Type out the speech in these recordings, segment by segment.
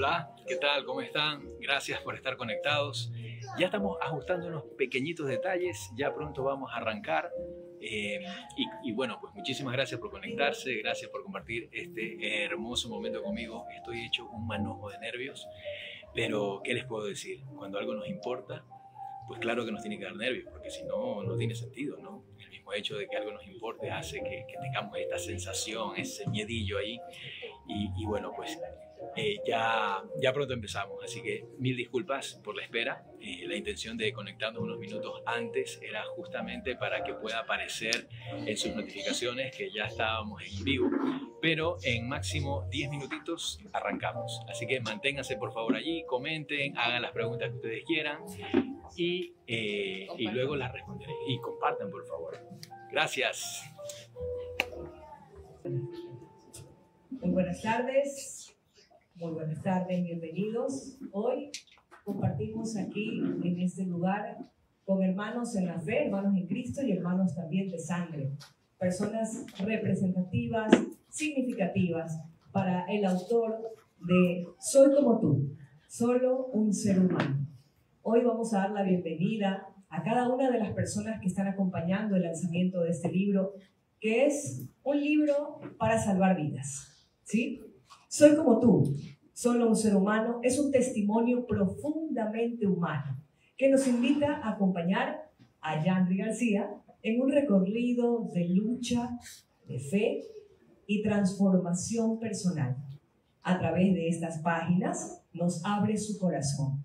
Hola, ¿qué tal? ¿Cómo están? Gracias por estar conectados. Ya estamos ajustando unos pequeñitos detalles, ya pronto vamos a arrancar. Y bueno, pues muchísimas gracias por conectarse, gracias por compartir este hermoso momento conmigo. Estoy hecho un manojo de nervios, pero ¿qué les puedo decir? Cuando algo nos importa, pues claro que nos tiene que dar nervios, porque si no, no tiene sentido, ¿no? El mismo hecho de que algo nos importe hace que tengamos esta sensación, ese miedillo ahí. Y bueno, pues ya pronto empezamos, así que mil disculpas por la espera. La intención de conectarnos unos minutos antes era justamente para que pueda aparecer en sus notificaciones que ya estábamos en vivo, pero en máximo 10 minutitos arrancamos. Así que manténganse por favor allí, comenten, hagan las preguntas que ustedes quieran y luego las responderé. Y compartan por favor. Gracias. Muy buenas tardes, bienvenidos. Hoy compartimos aquí en este lugar con hermanos en la fe, hermanos en Cristo y hermanos también de sangre. Personas representativas, significativas para el autor de Soy como tú, solo un ser humano. Hoy vamos a dar la bienvenida a cada una de las personas que están acompañando el lanzamiento de este libro, que es un libro para salvar vidas. ¿Sí? Soy como tú, solo un ser humano, es un testimonio profundamente humano que nos invita a acompañar a Yandri García en un recorrido de lucha, de fe y transformación personal. A través de estas páginas nos abre su corazón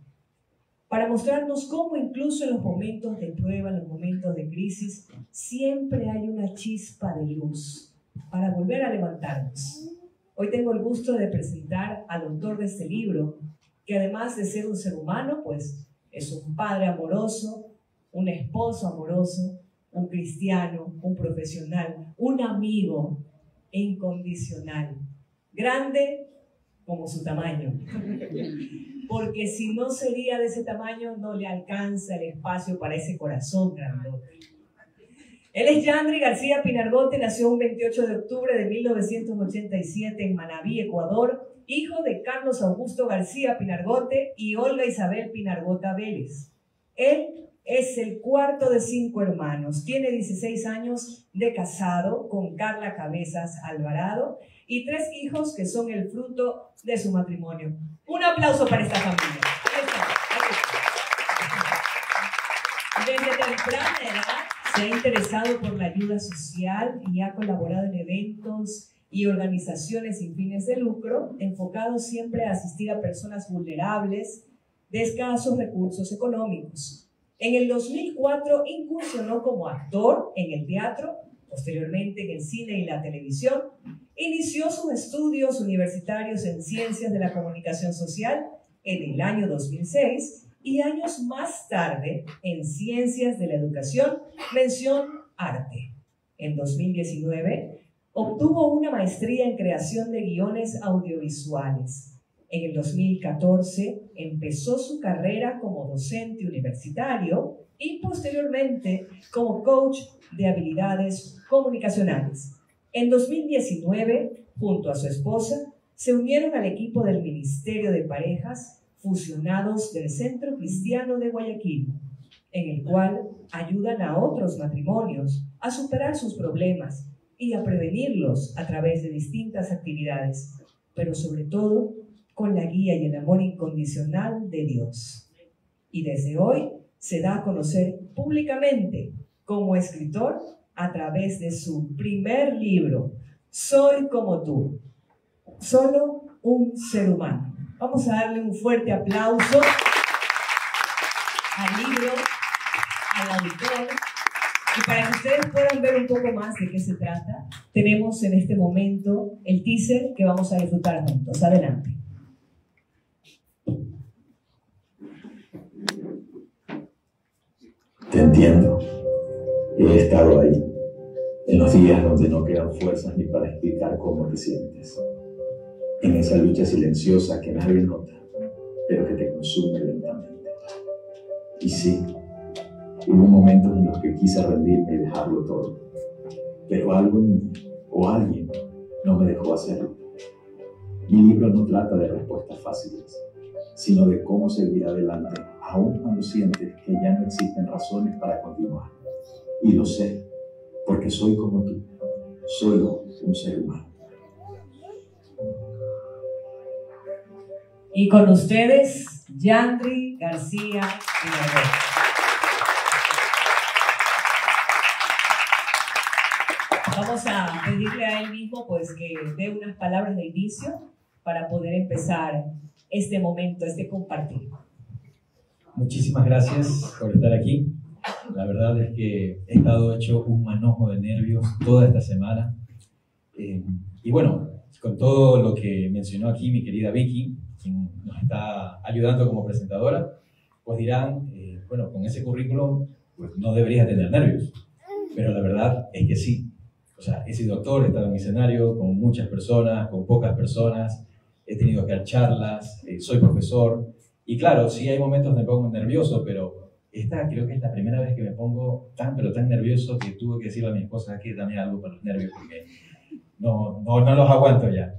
para mostrarnos cómo incluso en los momentos de prueba, en los momentos de crisis, siempre hay una chispa de luz para volver a levantarnos. Hoy tengo el gusto de presentar al autor de este libro, que además de ser un ser humano, pues es un padre amoroso, un esposo amoroso, un cristiano, un profesional, un amigo incondicional, grande como su tamaño, porque si no sería de ese tamaño no le alcanza el espacio para ese corazón grandote. Él es Yandri García Pinargote, nació un 28 de octubre de 1987 en Manabí, Ecuador, hijo de Carlos Augusto García Pinargote y Olga Isabel Pinargota Vélez. Él es el cuarto de 5 hermanos, tiene 16 años de casado con Carla Cabezas Alvarado y 3 hijos que son el fruto de su matrimonio. Un aplauso para esta familia. Desde temprana edad se ha interesado por la ayuda social y ha colaborado en eventos y organizaciones sin fines de lucro, enfocados siempre a asistir a personas vulnerables de escasos recursos económicos. En el 2004 incursionó como actor en el teatro, posteriormente en el cine y la televisión. Inició sus estudios universitarios en Ciencias de la Comunicación Social en el año 2006 y años más tarde en Ciencias de la Educación, mención Arte. En 2019 obtuvo una maestría en creación de guiones audiovisuales. En el 2014 empezó su carrera como docente universitario y posteriormente como coach de habilidades comunicacionales. En 2019, junto a su esposa, se unieron al equipo del Ministerio de Parejas fusionados del Centro Cristiano de Guayaquil, en el cual ayudan a otros matrimonios a superar sus problemas y a prevenirlos a través de distintas actividades, pero sobre todo con la guía y el amor incondicional de Dios. Y desde hoy se da a conocer públicamente como escritor a través de su primer libro, Soy como tú, solo un ser humano. Vamos a darle un fuerte aplauso al libro, al autor. Y para que ustedes puedan ver un poco más de qué se trata, tenemos en este momento el teaser que vamos a disfrutar juntos. Adelante. Te entiendo. He estado ahí, en los días donde no quedan fuerzas ni para explicar cómo te sientes. En esa lucha silenciosa que nadie nota, pero que te consume lentamente. Y sí, hubo momentos en los que quise rendirme y dejarlo todo, pero algo en mí o alguien no me dejó hacerlo. Mi libro no trata de respuestas fáciles, sino de cómo seguir adelante, aun cuando sientes que ya no existen razones para continuar. Y lo sé, porque soy como tú, solo un ser humano. Y con ustedes, Yandri García Villarreal. Vamos a pedirle a él mismo pues que dé unas palabras de inicio para poder empezar este momento, este compartir. Muchísimas gracias por estar aquí. La verdad es que he estado hecho un manojo de nervios toda esta semana. Y bueno, con todo lo que mencionó aquí mi querida Vicky, quien nos está ayudando como presentadora, pues dirán, bueno, con ese currículum pues no deberías tener nervios. Pero la verdad es que sí. O sea, he sido actor, he estado en escenario con muchas personas, con pocas personas, he tenido que dar charlas, soy profesor. Y claro, sí hay momentos donde me pongo nervioso, pero esta creo que es la primera vez que me pongo pero tan nervioso que tuve que decirle a mi esposa que dame algo para los nervios porque no los aguanto ya.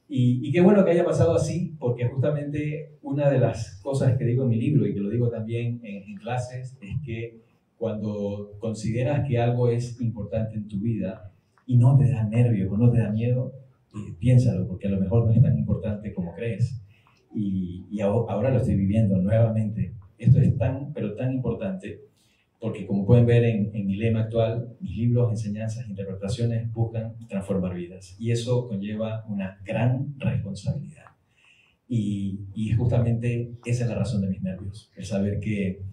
Y qué bueno que haya pasado así, porque justamente una de las cosas que digo en mi libro y que lo digo también en clases es que cuando consideras que algo es importante en tu vida y no te da nervios o no te da miedo, piénsalo, porque a lo mejor no es tan importante como crees. Y ahora lo estoy viviendo nuevamente. Esto es pero tan importante, porque como pueden ver en mi lema actual, mis libros, enseñanzas, interpretaciones buscan transformar vidas. Y eso conlleva una gran responsabilidad. Y justamente esa es la razón de mis nervios, el saber que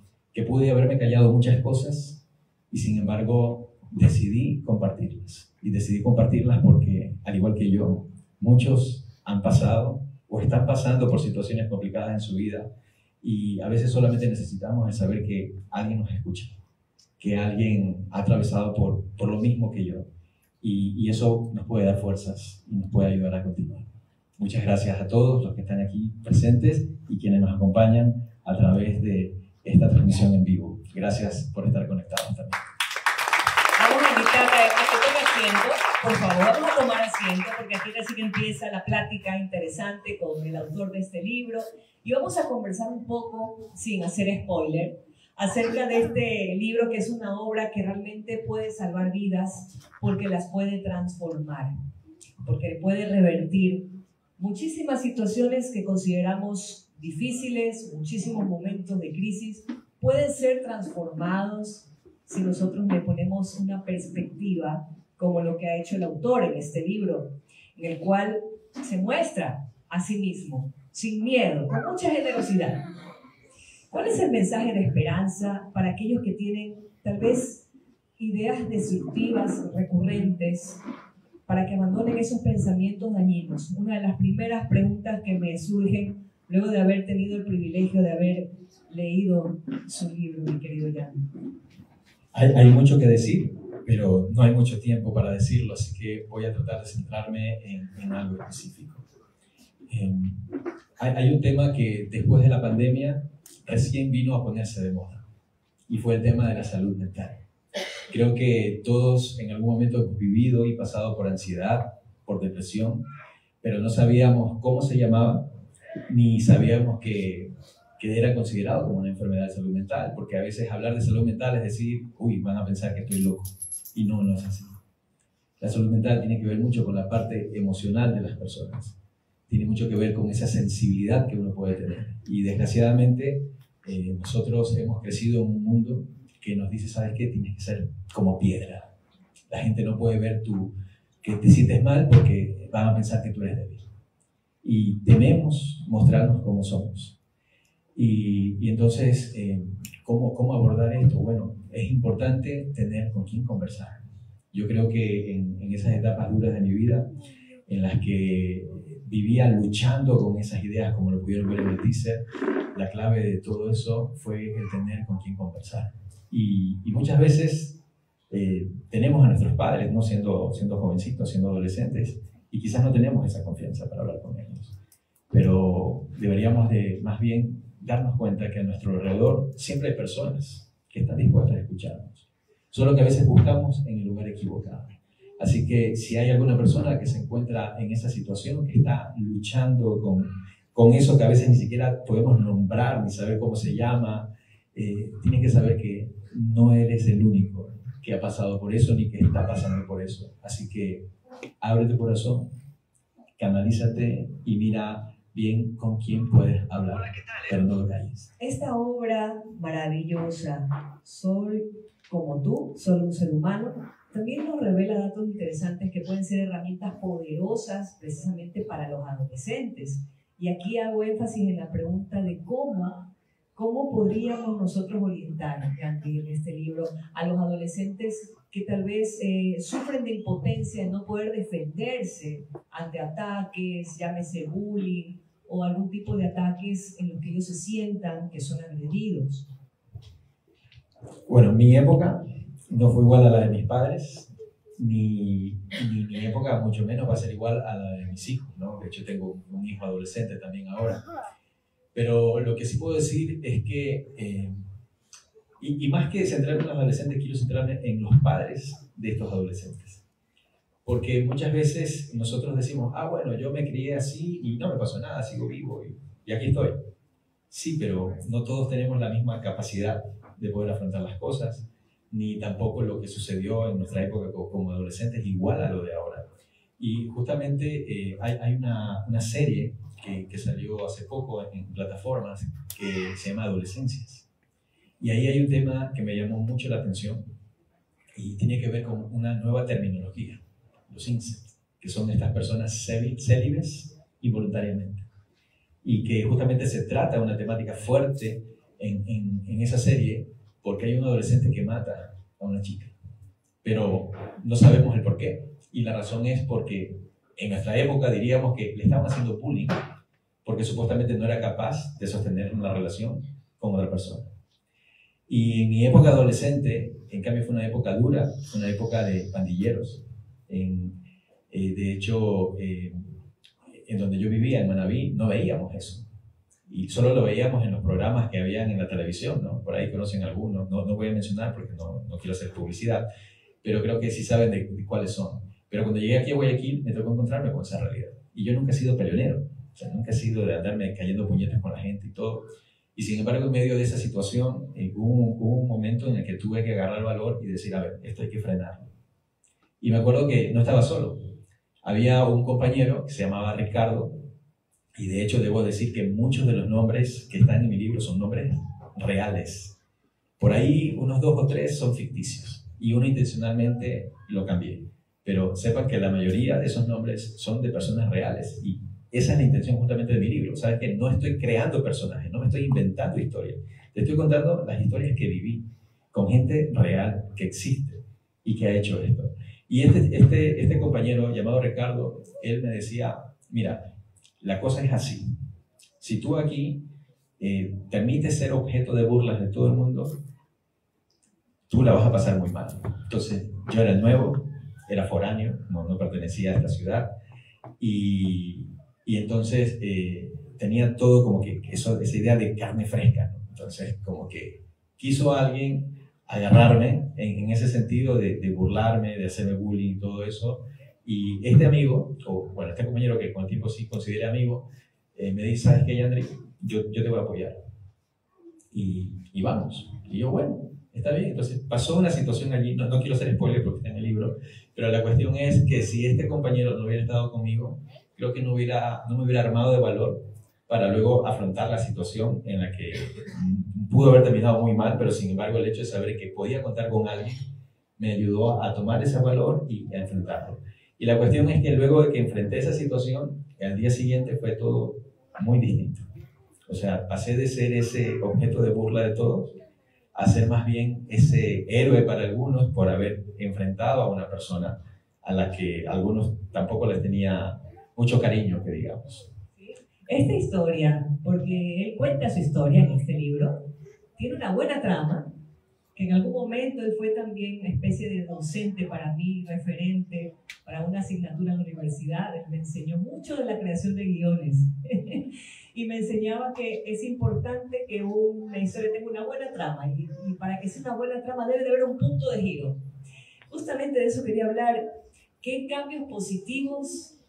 pude haberme callado muchas cosas y sin embargo decidí compartirlas. Y decidí compartirlas porque, al igual que yo, muchos han pasado o están pasando por situaciones complicadas en su vida y a veces solamente necesitamos el saber que alguien nos escucha, que alguien ha atravesado por lo mismo que yo y eso nos puede dar fuerzas y nos puede ayudar a continuar. Muchas gracias a todos los que están aquí presentes y quienes nos acompañan a través de esta transmisión en vivo. Gracias por estar conectados también. Vamos a invitarle a que tome asiento, por favor, vamos a tomar asiento porque aquí recién empieza la plática interesante con el autor de este libro y vamos a conversar un poco, sin hacer spoiler, acerca de este libro que es una obra que realmente puede salvar vidas porque las puede transformar, porque puede revertir muchísimas situaciones que consideramos difíciles, muchísimos momentos de crisis, pueden ser transformados si nosotros le ponemos una perspectiva como lo que ha hecho el autor en este libro, en el cual se muestra a sí mismo, sin miedo, con mucha generosidad. ¿Cuál es el mensaje de esperanza para aquellos que tienen tal vez ideas destructivas recurrentes, para que abandonen esos pensamientos dañinos? Una de las primeras preguntas que me surgen luego de haber tenido el privilegio de haber leído su libro, mi querido Jan. Hay mucho que decir, pero no hay mucho tiempo para decirlo, así que voy a tratar de centrarme en algo específico. Hay un tema que después de la pandemia recién vino a ponerse de moda, y fue el tema de la salud mental. Creo que todos en algún momento hemos vivido y pasado por ansiedad, por depresión, pero no sabíamos cómo se llamaba, ni sabíamos que era considerado como una enfermedad de salud mental, porque a veces hablar de salud mental es decir, uy, van a pensar que estoy loco, y no es así. La salud mental tiene que ver mucho con la parte emocional de las personas, tiene mucho que ver con esa sensibilidad que uno puede tener, y desgraciadamente nosotros hemos crecido en un mundo que nos dice, ¿sabes qué? Tienes que ser como piedra. La gente no puede ver que te sientes mal porque van a pensar que tú eres débil. Y tememos mostrarnos como somos. Y entonces, ¿cómo abordar esto? Bueno, es importante tener con quién conversar. Yo creo que en esas etapas duras de mi vida, en las que vivía luchando con esas ideas, como lo pudieron ver en el teaser, la clave de todo eso fue el tener con quién conversar. Y muchas veces tenemos a nuestros padres, ¿no? siendo jovencitos, siendo adolescentes, y quizás no tenemos esa confianza para hablar con ellos. Pero deberíamos de más bien darnos cuenta que a nuestro alrededor siempre hay personas que están dispuestas a escucharnos. Solo que a veces buscamos en el lugar equivocado. Así que si hay alguna persona que se encuentra en esa situación, que está luchando con eso que a veces ni siquiera podemos nombrar ni saber cómo se llama, tiene que saber que no eres el único que ha pasado por eso ni que está pasando por eso. Así que abre tu corazón, canalízate y mira bien con quién puedes hablar, pero no lo calles. Esta obra maravillosa, Soy como tú, solo un ser humano, también nos revela datos interesantes que pueden ser herramientas poderosas precisamente para los adolescentes. Y aquí hago énfasis en la pregunta de cómo podríamos nosotros orientar, Gandhi, en este libro, a los adolescentes que tal vez sufren de impotencia, de no poder defenderse ante ataques, llámese bullying, o algún tipo de ataques en los que ellos se sientan que son agredidos. Bueno, mi época no fue igual a la de mis padres, ni mi época mucho menos va a ser igual a la de mis hijos, ¿no? De hecho, tengo un hijo adolescente también ahora. Pero lo que sí puedo decir es que, y más que centrarme en los adolescentes, quiero centrarme en los padres de estos adolescentes. Porque muchas veces nosotros decimos, bueno, yo me crié así y no me pasó nada, sigo vivo y aquí estoy. Sí, pero no todos tenemos la misma capacidad de poder afrontar las cosas, ni tampoco lo que sucedió en nuestra época como adolescentes igual a lo de ahora. Y justamente hay una serie que salió hace poco en plataformas que se llama Adolescencias. Y ahí hay un tema que me llamó mucho la atención y tiene que ver con una nueva terminología, los incels, que son estas personas célibes involuntariamente. Y que justamente se trata de una temática fuerte en esa serie porque hay un adolescente que mata a una chica. Pero no sabemos el por qué. Y la razón es porque en nuestra época diríamos que le estaban haciendo bullying porque supuestamente no era capaz de sostener una relación con otra persona. Y en mi época adolescente, en cambio, fue una época dura, una época de pandilleros. De hecho, en donde yo vivía, en Manabí, no veíamos eso. Y solo lo veíamos en los programas que habían en la televisión, ¿no? Por ahí conocen algunos, no voy a mencionar porque no quiero hacer publicidad, pero creo que sí saben de cuáles son. Pero cuando llegué aquí a Guayaquil, me tocó encontrarme con esa realidad. Y yo nunca he sido peleonero, o sea, nunca he sido de andarme cayendo puñetes con la gente y todo. Y sin embargo, en medio de esa situación, hubo un momento en el que tuve que agarrar valor y decir, a ver, esto hay que frenarlo. Y me acuerdo que no estaba solo. Había un compañero que se llamaba Ricardo, y de hecho debo decir que muchos de los nombres que están en mi libro son nombres reales. Por ahí unos 2 o 3 son ficticios, y uno intencionalmente lo cambié. Pero sepan que la mayoría de esos nombres son de personas reales, y esa es la intención justamente de mi libro. Sabes que no estoy creando personajes, no me estoy inventando historias. Te estoy contando las historias que viví con gente real que existe y que ha hecho esto. Y este compañero llamado Ricardo, él me decía, mira, la cosa es así. Si tú aquí permites ser objeto de burlas de todo el mundo, tú la vas a pasar muy mal. Entonces, yo era nuevo, era foráneo, no pertenecía a esta ciudad, y entonces tenía todo como que esa idea de carne fresca, ¿no? Entonces, como que quiso alguien agarrarme en ese sentido de burlarme, de hacerme bullying y todo eso. Y este amigo, este compañero que con el tiempo sí consideré amigo, me dice, ¿sabes qué, Yandri? Yo te voy a apoyar. Y vamos. Y yo, bueno, está bien. Entonces pasó una situación allí, no quiero hacer spoiler porque está en el libro, pero la cuestión es que si este compañero no hubiera estado conmigo, creo que no me hubiera armado de valor para luego afrontar la situación en la que pudo haber terminado muy mal, pero sin embargo el hecho de saber que podía contar con alguien me ayudó a tomar ese valor y a enfrentarlo. Y la cuestión es que luego de que enfrenté esa situación, al día siguiente fue todo muy distinto. O sea, pasé de ser ese objeto de burla de todos a ser más bien ese héroe para algunos por haber enfrentado a una persona a la que algunos tampoco les tenía mucho cariño, que digamos. Esta historia, porque él cuenta su historia en este libro, tiene una buena trama, que en algún momento él fue también una especie de docente para mí, referente para una asignatura en la universidad. Él me enseñó mucho de la creación de guiones y me enseñaba que es importante que una historia tenga una buena trama, y para que sea una buena trama debe de haber un punto de giro. Justamente de eso quería hablar. ¿Qué cambios positivos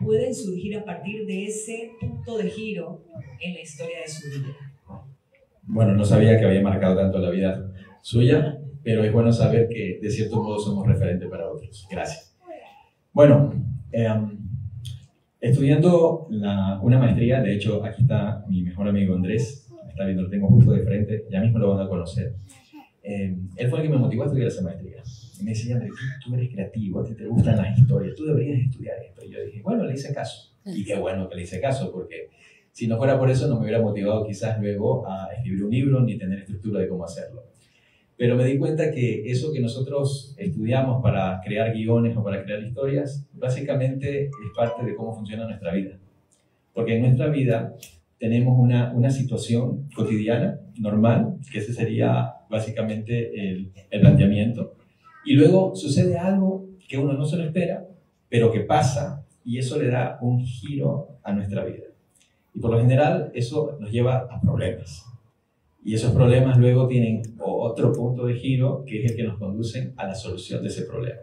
pueden surgir a partir de ese punto de giro en la historia de su vida? Bueno, no sabía que había marcado tanto la vida suya, pero es bueno saber que de cierto modo somos referentes para otros. Gracias. Bueno, estudiando una maestría, de hecho aquí está mi mejor amigo Andrés, me está viendo, lo tengo justo de frente, ya mismo lo van a conocer. Él fue el que me motivó a estudiar esa maestría. Y me decía, Andrés, tú eres creativo, a ti te gustan las historias, tú deberías estudiar esto. Y yo dije, bueno, le hice caso. Y qué bueno que le hice caso, porque si no fuera por eso no me hubiera motivado quizás luego a escribir un libro ni tener estructura de cómo hacerlo. Pero me di cuenta que eso que nosotros estudiamos para crear guiones o para crear historias, básicamente es parte de cómo funciona nuestra vida. Porque en nuestra vida tenemos una situación cotidiana, normal, que ese sería básicamente el planteamiento. Y luego sucede algo que uno no se lo espera, pero que pasa, y eso le da un giro a nuestra vida. Y por lo general eso nos lleva a problemas. Y esos problemas luego tienen otro punto de giro, que es el que nos conduce a la solución de ese problema.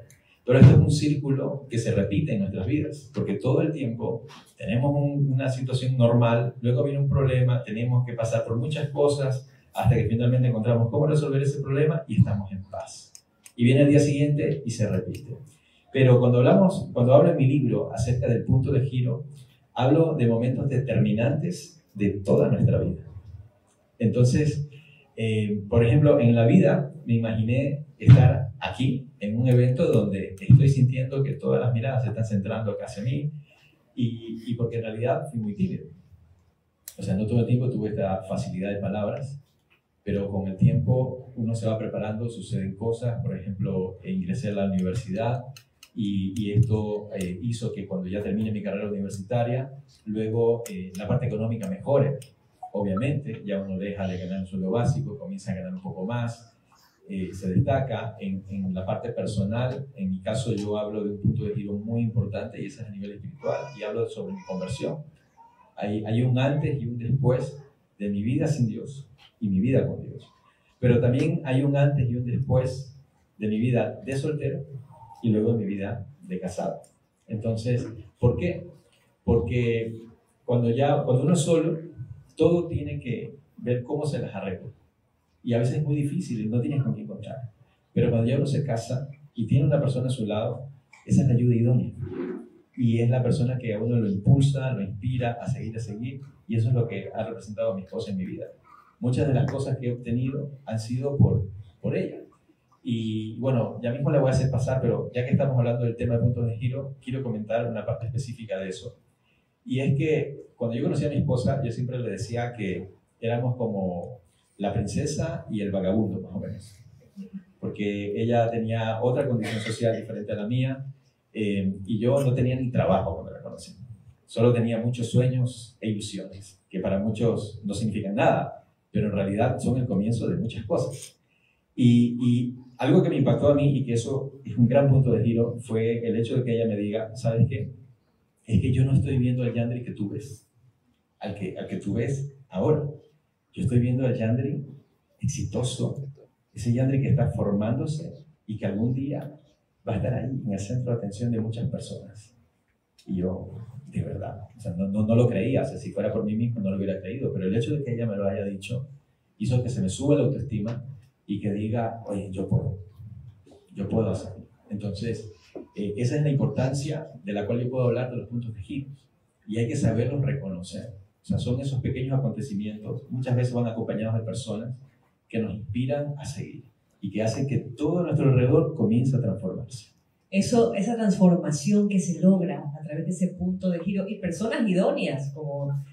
Pero esto es un círculo que se repite en nuestras vidas, porque todo el tiempo tenemos una situación normal, luego viene un problema, tenemos que pasar por muchas cosas, hasta que finalmente encontramos cómo resolver ese problema y estamos en paz. Y viene el día siguiente y se repite. Pero cuando hablo en mi libro acerca del punto de giro, hablo de momentos determinantes de toda nuestra vida. Entonces, por ejemplo, en la vida me imaginé estar aquí, en un evento donde estoy sintiendo que todas las miradas se están centrando hacia mí y porque en realidad fui muy tímido. O sea, no todo el tiempo tuve esta facilidad de palabras, pero con el tiempo uno se va preparando, suceden cosas. Por ejemplo, ingresé a la universidad y esto hizo que cuando ya termine mi carrera universitaria, luego la parte económica mejore. Obviamente, ya uno deja de ganar un sueldo básico, comienza a ganar un poco más, se destaca en la parte personal. En mi caso, yo hablo de un punto de giro muy importante y ese es a nivel espiritual, y hablo sobre mi conversión. Hay un antes y un después de mi vida sin Dios y mi vida con Dios. Pero también hay un antes y un después de mi vida de soltero y luego de mi vida de casado. Entonces, ¿por qué? Porque cuando uno es solo, todo tiene que ver cómo se las arregla. Y a veces es muy difícil y no tienes con quién contar. Pero cuando ya uno se casa y tiene una persona a su lado, esa es la ayuda idónea. Y es la persona que a uno lo impulsa, lo inspira a seguir. Y eso es lo que ha representado a mi esposa en mi vida. Muchas de las cosas que he obtenido han sido por ella. Y bueno, ya mismo la voy a hacer pasar, pero ya que estamos hablando del tema de puntos de giro, quiero comentar una parte específica de eso. Y es que cuando yo conocí a mi esposa, yo siempre le decía que éramos como la princesa y el vagabundo, más o menos. Porque ella tenía otra condición social diferente a la mía, y yo no tenía ni trabajo cuando la conocí. Solo tenía muchos sueños e ilusiones, que para muchos no significan nada, pero en realidad son el comienzo de muchas cosas. Y algo que me impactó a mí, y que eso es un gran punto de giro, fue el hecho de que ella me diga, ¿sabes qué? Es que yo no estoy viendo al Yandri que tú ves, al que tú ves ahora. Yo estoy viendo al Yandri exitoso, ese Yandri que está formándose y que algún día va a estar ahí en el centro de atención de muchas personas. Y yo, de verdad, o sea, no lo creía. O sea, si fuera por mí mismo no lo hubiera creído, pero el hecho de que ella me lo haya dicho hizo que se me suba la autoestima y que diga, oye, yo puedo hacerlo. Entonces, esa es la importancia de la cual yo puedo hablar de los puntos de giro. Y hay que saberlos reconocer. O sea, son esos pequeños acontecimientos, muchas veces van acompañados de personas que nos inspiran a seguir y que hacen que todo a nuestro alrededor comience a transformarse. Esa transformación que se logra a través de ese punto de giro y personas idóneas como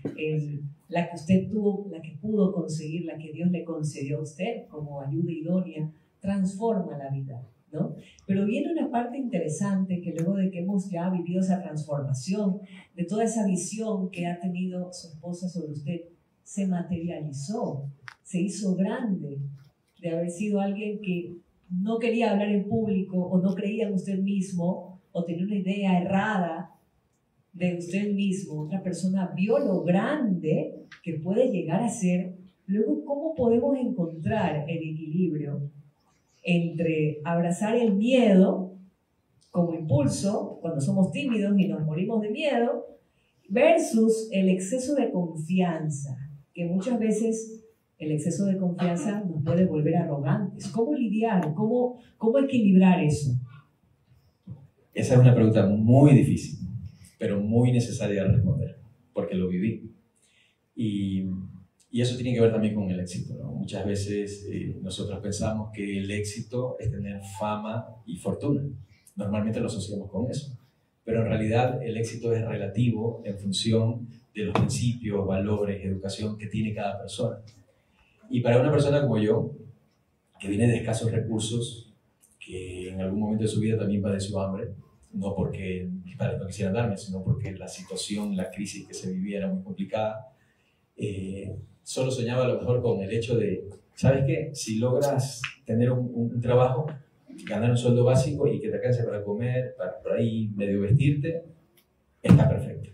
la que usted tuvo, la que pudo conseguir, la que Dios le concedió a usted como ayuda idónea, transforma la vida, ¿no? Pero viene una parte interesante que luego de que hemos ya vivido esa transformación, de toda esa visión que ha tenido su esposa sobre usted, se materializó, se hizo grande, de haber sido alguien que no quería hablar en público o no creía en usted mismo o tenía una idea errada de usted mismo. Otra persona vio lo grande que puede llegar a ser. Luego, ¿cómo podemos encontrar el equilibrio entre abrazar el miedo como impulso, cuando somos tímidos y nos morimos de miedo, versus el exceso de confianza, que muchas veces el exceso de confianza nos puede volver arrogantes. ¿Cómo lidiar? ¿Cómo equilibrar eso? Esa es una pregunta muy difícil, pero muy necesaria de responder, porque lo viví. Y eso tiene que ver también con el éxito, ¿no? Muchas veces nosotros pensamos que el éxito es tener fama y fortuna. Normalmente lo asociamos con eso. Pero en realidad el éxito es relativo en función de los principios, valores, educación que tiene cada persona. Y para una persona como yo, que viene de escasos recursos, que en algún momento de su vida también padeció hambre, no porque mis padres no quisieran darme, sino porque la situación, la crisis que se vivía era muy complicada, solo soñaba a lo mejor con el hecho de, ¿sabes qué? Si logras tener un trabajo, ganar un sueldo básico y que te alcance para comer, para por ahí medio vestirte, está perfecto.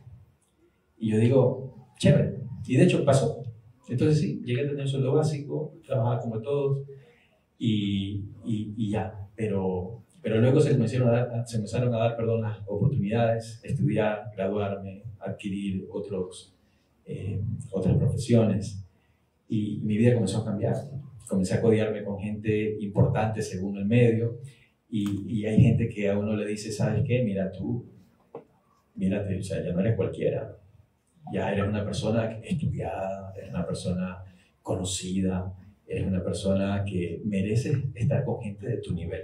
Y yo digo, chévere. Y de hecho pasó. Entonces sí, llegué a tener un sueldo básico, trabajaba como todos y ya. Pero luego se me empezaron a dar las oportunidades, estudiar, graduarme, adquirir otras profesiones. Y mi vida comenzó a cambiar. Comencé a codearme con gente importante según el medio y hay gente que a uno le dice, ¿sabes qué? Mira tú, mírate, o sea, ya no eres cualquiera, ya eres una persona estudiada, eres una persona conocida, eres una persona que merece estar con gente de tu nivel.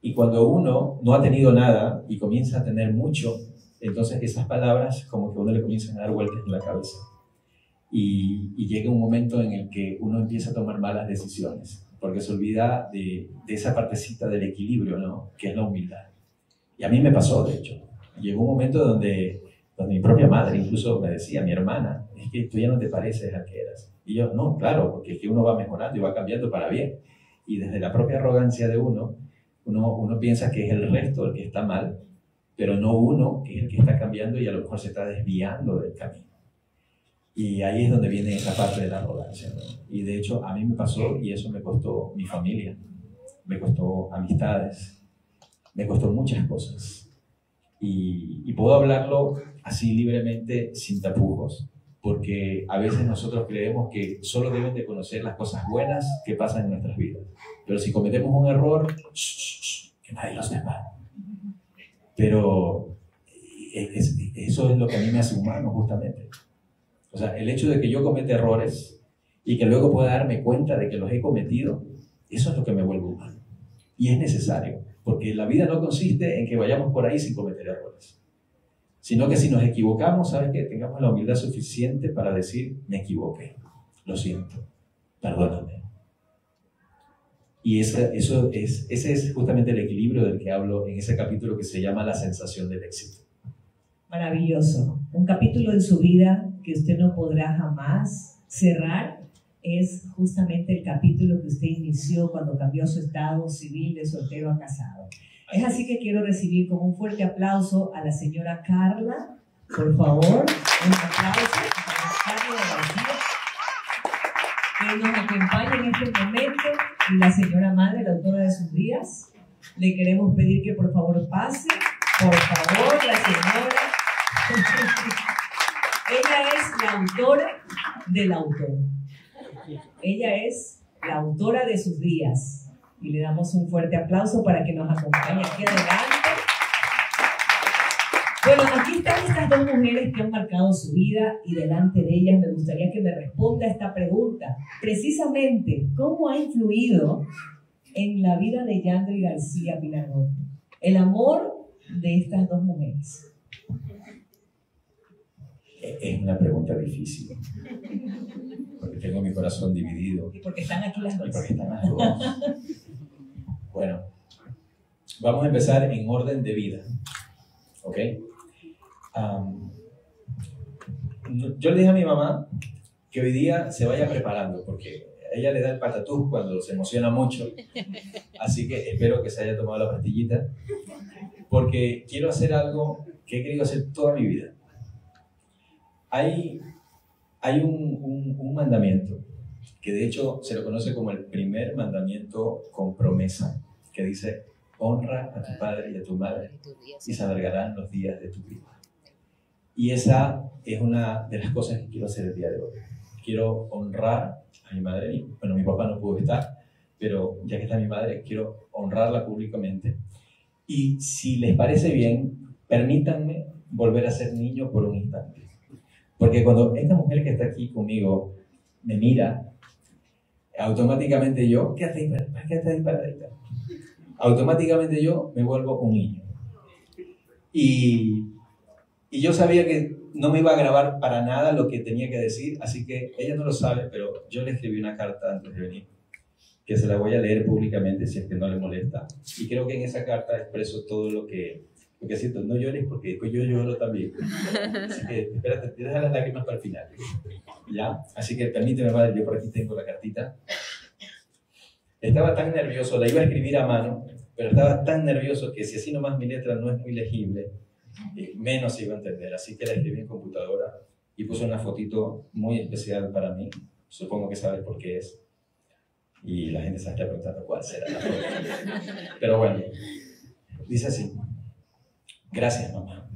Y cuando uno no ha tenido nada y comienza a tener mucho, entonces esas palabras como que a uno le comienzan a dar vueltas en la cabeza. Y llega un momento en el que uno empieza a tomar malas decisiones, porque se olvida de esa partecita del equilibrio, ¿no? Que es la humildad. Y a mí me pasó, de hecho. Llegó un momento donde mi propia madre incluso me decía, mi hermana, es que tú ya no te pareces a que eras. Y yo, no, claro, porque es que uno va mejorando y va cambiando para bien. Y desde la propia arrogancia de uno piensa que es el resto el que está mal, pero no uno que es el que está cambiando y a lo mejor se está desviando del camino. Y ahí es donde viene esa parte de la arrogancia, ¿no? Y de hecho a mí me pasó y eso me costó mi familia, me costó amistades, me costó muchas cosas. Y puedo hablarlo así libremente, sin tapujos, porque a veces nosotros creemos que solo deben de conocer las cosas buenas que pasan en nuestras vidas. Pero si cometemos un error, que nadie lo sepa. Pero eso es lo que a mí me hace humano, justamente. O sea, el hecho de que yo cometa errores y que luego pueda darme cuenta de que los he cometido, eso es lo que me vuelve humano. Y es necesario, porque la vida no consiste en que vayamos por ahí sin cometer errores, sino que si nos equivocamos, ¿sabes qué? Tengamos la humildad suficiente para decir, me equivoqué, lo siento, perdóname. Y ese es justamente el equilibrio del que hablo en ese capítulo que se llama La sensación del éxito. Maravilloso. Un capítulo en su vida que usted no podrá jamás cerrar es justamente el capítulo que usted inició cuando cambió su estado civil de soltero a casado. Es así que quiero recibir con un fuerte aplauso a la señora Carla, por favor, un aplauso a Carla García, que nos acompaña en este momento, y la señora madre, la autora de sus días. Le queremos pedir que por favor pase, por favor, la señora. Ella es la autora del autor. Ella es la autora de sus días. Y le damos un fuerte aplauso para que nos acompañe aquí adelante. Bueno, aquí están estas dos mujeres que han marcado su vida y delante de ellas me gustaría que me responda esta pregunta. Precisamente, ¿cómo ha influido en la vida de Yandri García Pinargote el amor de estas dos mujeres? Es una pregunta difícil, porque tengo mi corazón dividido. Y porque están aquí las dos. Y porque están las dos. Bueno, vamos a empezar en orden de vida, ¿ok? Yo le dije a mi mamá que hoy día se vaya preparando, porque a ella le da el patatús cuando se emociona mucho, así que espero que se haya tomado la pastillita, porque quiero hacer algo que he querido hacer toda mi vida. Hay un mandamiento que de hecho se lo conoce como el primer mandamiento con promesa, que dice, honra a tu padre y a tu madre y se alargarán los días de tu vida. Y esa es una de las cosas que quiero hacer el día de hoy. Quiero honrar a mi madre. Bueno, mi papá no pudo estar, pero ya que está mi madre, quiero honrarla públicamente. Y si les parece bien, permítanme volver a ser niño por un instante. Porque cuando esta mujer que está aquí conmigo me mira, automáticamente yo, quédate ahí paradita. Automáticamente yo me vuelvo un niño. Y yo sabía que no me iba a grabar para nada lo que tenía que decir, así que ella no lo sabe, pero yo le escribí una carta antes de venir, que se la voy a leer públicamente si es que no le molesta. Y creo que en esa carta expreso todo lo que siento. No llores porque después yo lloro también. Así que espérate, te deja las lágrimas para el final. ¿Ya? Así que permíteme, madre, yo por aquí tengo la cartita. Estaba tan nervioso, la iba a escribir a mano, pero estaba tan nervioso que si así nomás mi letra no es muy legible, menos se iba a entender. Así que la escribí en computadora y puse una fotito muy especial para mí. Supongo que sabes por qué es. Y la gente se está preguntando cuál será la foto. Pero bueno, dice así. Gracias, mamá.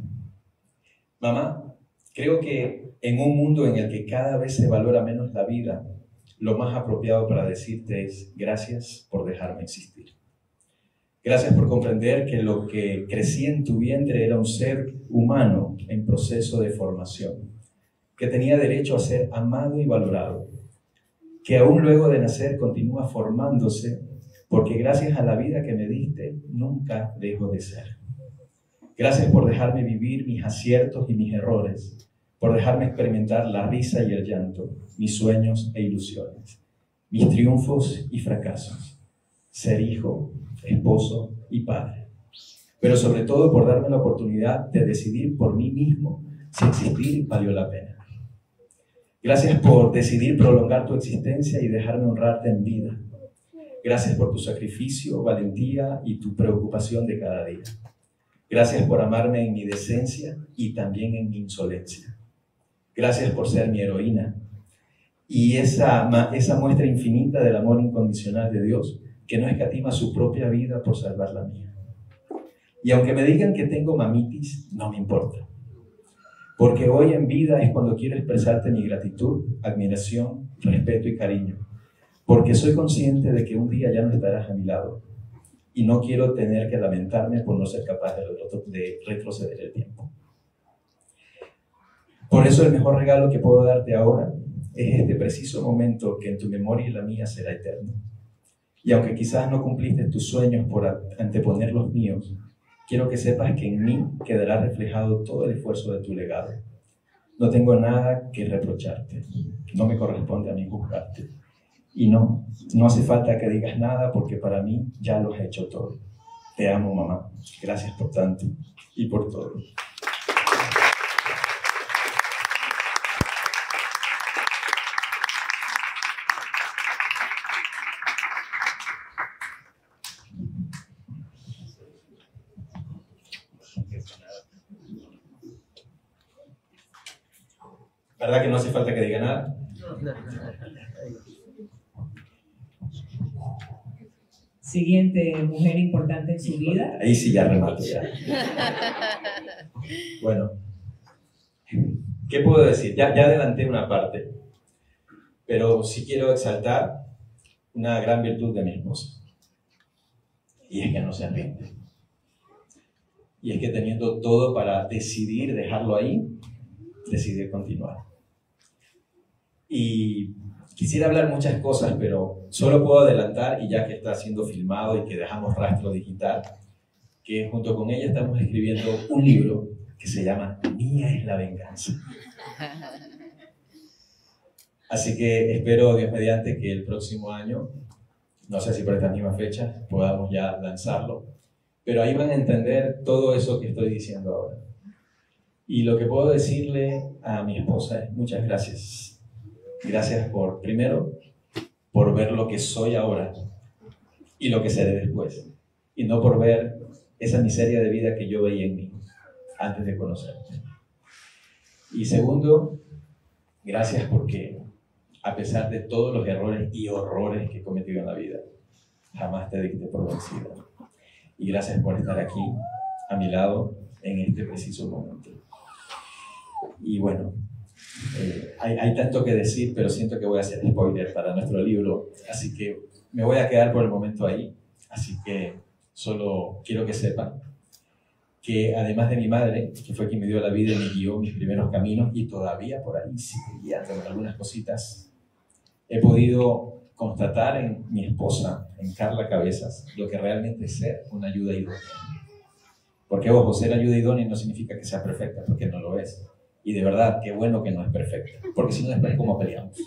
Mamá, creo que en un mundo en el que cada vez se valora menos la vida, lo más apropiado para decirte es gracias por dejarme existir. Gracias por comprender que lo que crecía en tu vientre era un ser humano en proceso de formación, que tenía derecho a ser amado y valorado, que aún luego de nacer continúa formándose, porque gracias a la vida que me diste, nunca dejo de ser. Gracias por dejarme vivir mis aciertos y mis errores, por dejarme experimentar la risa y el llanto, mis sueños e ilusiones, mis triunfos y fracasos, ser hijo, esposo y padre. Pero sobre todo por darme la oportunidad de decidir por mí mismo si existir valió la pena. Gracias por decidir prolongar tu existencia y dejarme honrarte en vida. Gracias por tu sacrificio, valentía y tu preocupación de cada día. Gracias por amarme en mi decencia y también en mi insolencia. Gracias por ser mi heroína y esa muestra infinita del amor incondicional de Dios, que no escatima su propia vida por salvar la mía. Y aunque me digan que tengo mamitis, no me importa. Porque hoy en vida es cuando quiero expresarte mi gratitud, admiración, respeto y cariño. Porque soy consciente de que un día ya no estarás a mi lado. Y no quiero tener que lamentarme por no ser capaz de retroceder el tiempo. Por eso el mejor regalo que puedo darte ahora es este preciso momento que en tu memoria y la mía será eterno. Y aunque quizás no cumpliste tus sueños por anteponer los míos, quiero que sepas que en mí quedará reflejado todo el esfuerzo de tu legado. No tengo nada que reprocharte, no me corresponde a mí juzgarte. Y no hace falta que digas nada porque para mí ya lo has hecho todo. Te amo, mamá. Gracias por tanto y por todo. ¿Verdad que no hace falta que diga nada? Siguiente mujer importante en su vida. Ahí sí ya remato ya. Bueno, ¿qué puedo decir? Ya adelanté una parte, pero sí quiero exaltar una gran virtud de mi esposa. Y es que no se rinde. Y es que teniendo todo para decidir dejarlo ahí, decide continuar. Y quisiera hablar muchas cosas, pero solo puedo adelantar, y ya que está siendo filmado y que dejamos rastro digital, que junto con ella estamos escribiendo un libro que se llama Mía es la venganza. Así que espero, Dios mediante, que el próximo año, no sé si por esta misma fecha, podamos ya lanzarlo, pero ahí van a entender todo eso que estoy diciendo ahora. Y lo que puedo decirle a mi esposa es muchas gracias. Gracias primero, por ver lo que soy ahora y lo que seré después. Y no por ver esa miseria de vida que yo veía en mí antes de conocerte. Y segundo, gracias porque a pesar de todos los errores y horrores que he cometido en la vida, jamás te diste por vencida. y gracias por estar aquí a mi lado en este preciso momento. Y bueno, hay tanto que decir, pero siento que voy a hacer spoiler para nuestro libro, así que me voy a quedar por el momento ahí. Así que solo quiero que sepan que además de mi madre, que fue quien me dio la vida y me guió mis primeros caminos, y todavía por ahí sigue guiándome algunas cositas, he podido constatar en mi esposa, en Carla Cabezas, lo que realmente es ser una ayuda idónea. Porque, ojo, ser ayuda idónea no significa que sea perfecta, porque no lo es. Y de verdad, qué bueno que no es perfecta, porque si no, después, ¿cómo peleamos?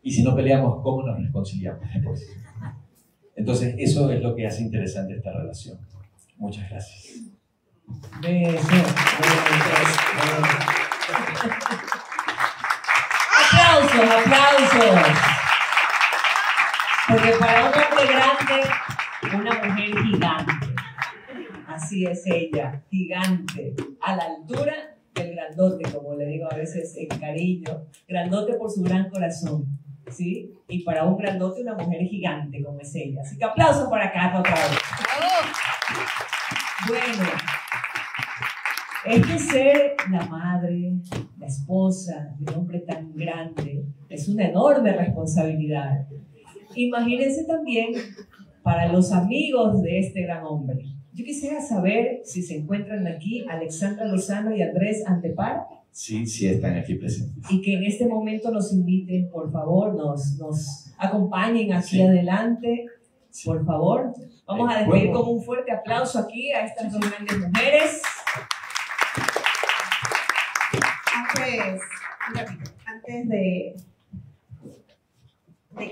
Y si no peleamos, ¿cómo nos reconciliamos después? Entonces, eso es lo que hace interesante esta relación. Muchas gracias. Aplausos, aplausos. Porque para un hombre grande, una mujer gigante. Así es ella, gigante, a la altura del grandote, como le digo a veces en cariño, grandote por su gran corazón, ¿sí? Y para un grandote, una mujer gigante como es ella. Así que aplausos para Carla otra vez. Bueno, es que ser la madre, la esposa de un hombre tan grande es una enorme responsabilidad. Imagínense también para los amigos de este gran hombre. Yo quisiera saber si se encuentran aquí Alexandra Lozano y Andrés Antepar. Sí, sí están aquí presentes. Y que en este momento nos inviten, por favor, nos acompañen aquí Sí. adelante, Sí. por favor. Vamos a despedir Bueno. con un fuerte aplauso aquí a estas dos grandes mujeres. Antes de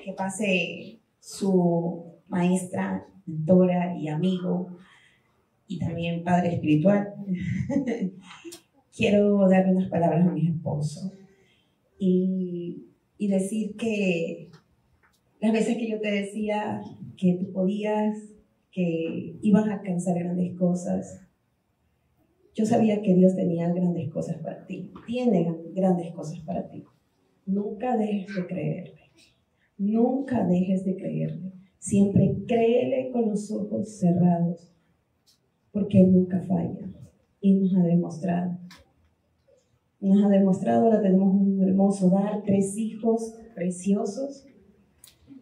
que pase su maestra, mentora y amigo, y también padre espiritual, quiero darle unas palabras a mi esposo y decir que las veces que yo te decía que tú podías, que ibas a alcanzar grandes cosas, yo sabía que Dios tenía grandes cosas para ti, tiene grandes cosas para ti. Nunca dejes de creerle, nunca dejes de creerle, siempre créele con los ojos cerrados, porque Él nunca falla y nos ha demostrado. Ahora tenemos un hermoso hogar, 3 hijos preciosos,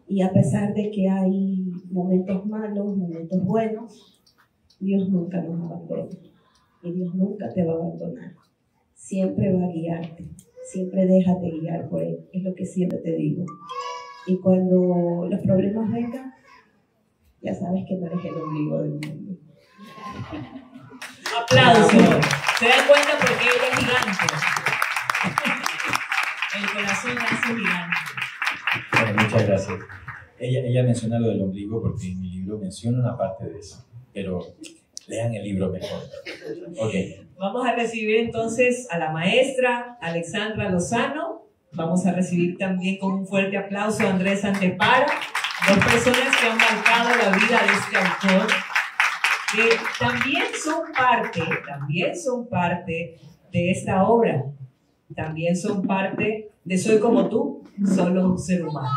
y a pesar de que hay momentos malos, momentos buenos, Dios nunca nos abandona y Dios nunca te va a abandonar. Siempre va a guiarte, siempre déjate guiar por Él, es lo que siempre te digo. Y cuando los problemas vengan, ya sabes que no eres el ombligo del mundo. Aplausos. ¿Se dan cuenta porque ella es gigante? El corazón hace gigante. Bueno, muchas gracias. Ella menciona lo del ombligo porque en mi libro menciona una parte de eso, pero lean el libro mejor. Ok. Vamos a recibir entonces a la maestra Alexandra Lozano. Vamos a recibir también con un fuerte aplauso a Andrés Antepar, 2 personas que han marcado la vida de este autor, que también son parte de esta obra. También son parte de Soy como tú, solo un ser humano.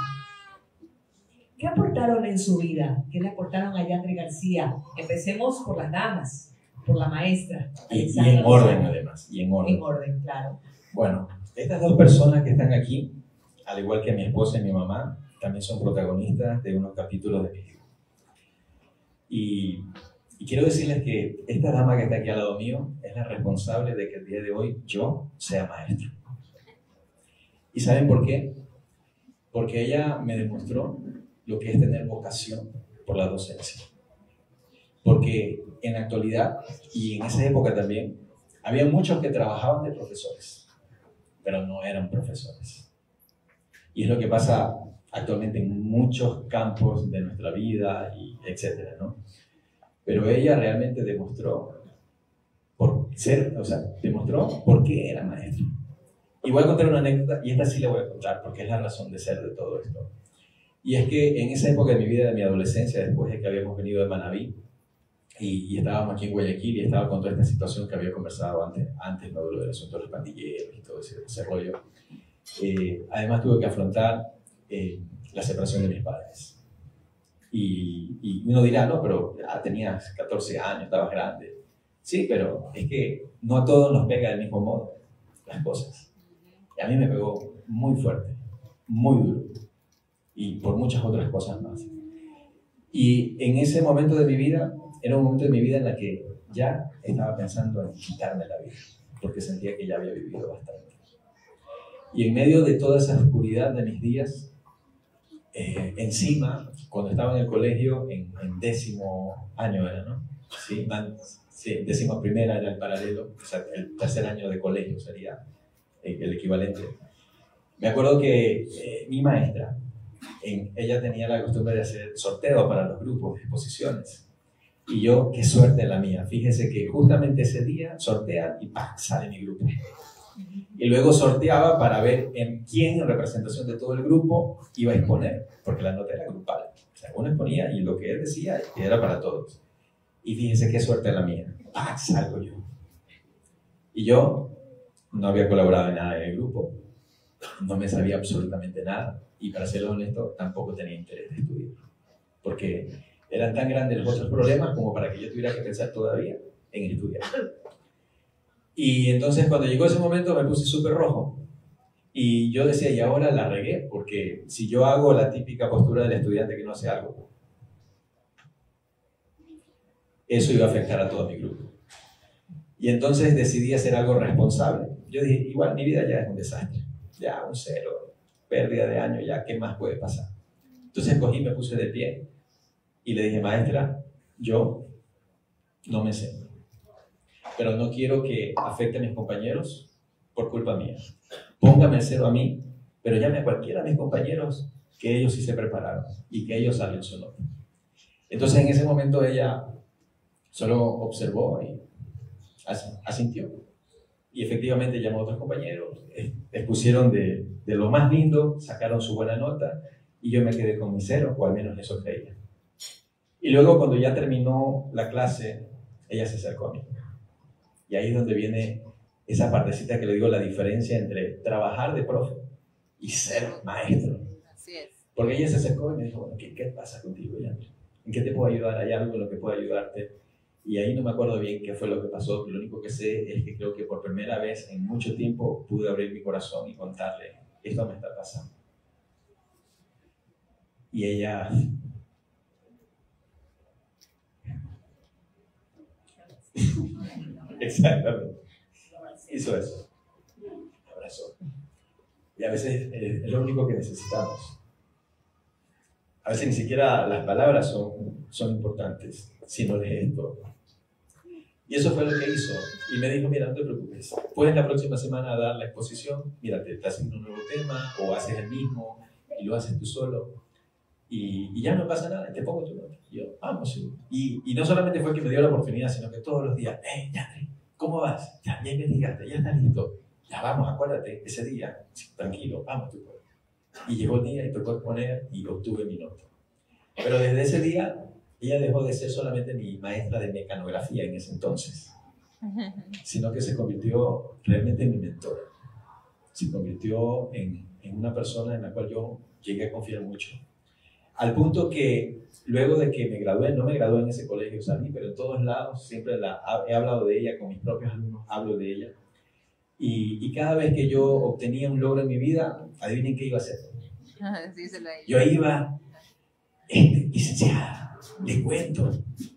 ¿Qué aportaron en su vida? ¿Qué le aportaron a Yandri García? Empecemos por las damas, por la maestra. Y Alexandra en orden, Lozano. además. Y en orden. En orden, claro. Bueno, estas 2 personas que están aquí, al igual que mi esposa y mi mamá, también son protagonistas de unos capítulos de mi libro. Y quiero decirles que esta dama que está aquí al lado mío es la responsable de que el día de hoy yo sea maestro. ¿Y saben por qué? Porque ella me demostró lo que es tener vocación por la docencia. Porque en la actualidad, y en esa época también, había muchos que trabajaban de profesores, pero no eran profesores. Y es lo que pasa actualmente en muchos campos de nuestra vida, y etcétera, ¿no? Pero ella realmente demostró demostró por qué era maestra. Y voy a contar una anécdota, y esta sí la voy a contar porque es la razón de ser de todo esto. Y es que en esa época de mi vida, de mi adolescencia, después de que habíamos venido de Manabí, y estábamos aquí en Guayaquil, y estaba con toda esta situación que había conversado antes ¿no? De lo del asunto de los pandilleros y todo ese rollo. Además tuve que afrontar la separación de mis padres. Y uno dirá, no, pero ya tenías 14 años, estabas grande. Sí, pero es que no a todos nos pega del mismo modo las cosas. Y a mí me pegó muy fuerte, muy duro. Y por muchas otras cosas más. Y en ese momento de mi vida, era un momento de mi vida en la que ya estaba pensando en quitarme la vida, porque sentía que ya había vivido bastante. Y en medio de toda esa oscuridad de mis días, encima, cuando estaba en el colegio, en 10º año era, ¿no? Sí, 11º era el paralelo, o sea, el 3er año de colegio sería el equivalente. Me acuerdo que mi maestra, ella tenía la costumbre de hacer sorteo para los grupos de exposiciones. Y yo, qué suerte la mía. Fíjese que justamente ese día sortean y ¡pam!, sale mi grupo. Y luego sorteaba para ver en quién, en representación de todo el grupo, iba a exponer, porque la nota era grupal. O sea, uno exponía y lo que él decía era para todos. Y fíjese qué suerte la mía. ¡Pam!, salgo yo. Y yo no había colaborado en nada en el grupo, no me sabía absolutamente nada. Y para ser honesto, tampoco tenía interés de estudiar. Porque eran tan grandes los otros problemas como para que yo tuviera que pensar todavía en estudiar. Y entonces cuando llegó ese momento me puse súper rojo. Y yo decía, y ahora la regué, porque si yo hago la típica postura del estudiante que no hace algo, eso iba a afectar a todo mi grupo. Y entonces decidí hacer algo responsable. Yo dije, igual mi vida ya es un desastre, ya un 0, pérdida de año, ya, ¿qué más puede pasar? Entonces cogí, me puse de pie y le dije, maestra, yo no me sé, pero no quiero que afecte a mis compañeros por culpa mía. Póngame el 0 a mí, pero llame a cualquiera de mis compañeros que ellos sí se prepararon y que ellos salen su nota. Entonces en ese momento ella solo observó y asintió. Y efectivamente llamó a otros compañeros, expusieron de lo más lindo, sacaron su buena nota y yo me quedé con mi 0, o al menos eso creía. Y luego cuando ya terminó la clase, ella se acercó a mí. Y ahí es donde viene esa partecita que le digo, la diferencia entre trabajar de profe y ser maestro. Así es. Porque ella se acercó y me dijo, bueno, ¿qué pasa contigo, Yandri? ¿En qué te puedo ayudar? ¿Hay algo en lo que pueda ayudarte? Y ahí no me acuerdo bien qué fue lo que pasó. Lo único que sé es que creo que por primera vez en mucho tiempo pude abrir mi corazón y contarle, esto me está pasando. Y ella... Exactamente. Hizo eso. Me abrazó. Y a veces es lo único que necesitamos. A veces ni siquiera las palabras son importantes, sino el gesto. Y eso fue lo que hizo. Y me dijo, mira, no te preocupes. Puedes la próxima semana dar la exposición. Mira, te estás haciendo un nuevo tema, o haces el mismo, y lo haces tú solo. Y ya no pasa nada, te pongo tu nota. Y yo, vamos, sí. Y no solamente fue que me dio la oportunidad, sino que todos los días, Yandri, ¿cómo vas? Ya investigaste, ya estás listo. Ya vamos, acuérdate, ese día, sí, tranquilo, vamos tú. Y llegó el día y tocó exponer y obtuve mi nota. Pero desde ese día, ella dejó de ser solamente mi maestra de mecanografía en ese entonces, sino que se convirtió realmente en mi mentora. Se convirtió en una persona en la cual yo llegué a confiar mucho. Al punto que luego de que me gradué, no me gradué en ese colegio, salí, pero en todos lados siempre he hablado de ella, con mis propios alumnos hablo de ella. Y cada vez que yo obtenía un logro en mi vida, adivinen qué iba a hacer. Yo iba, licenciada, le cuento,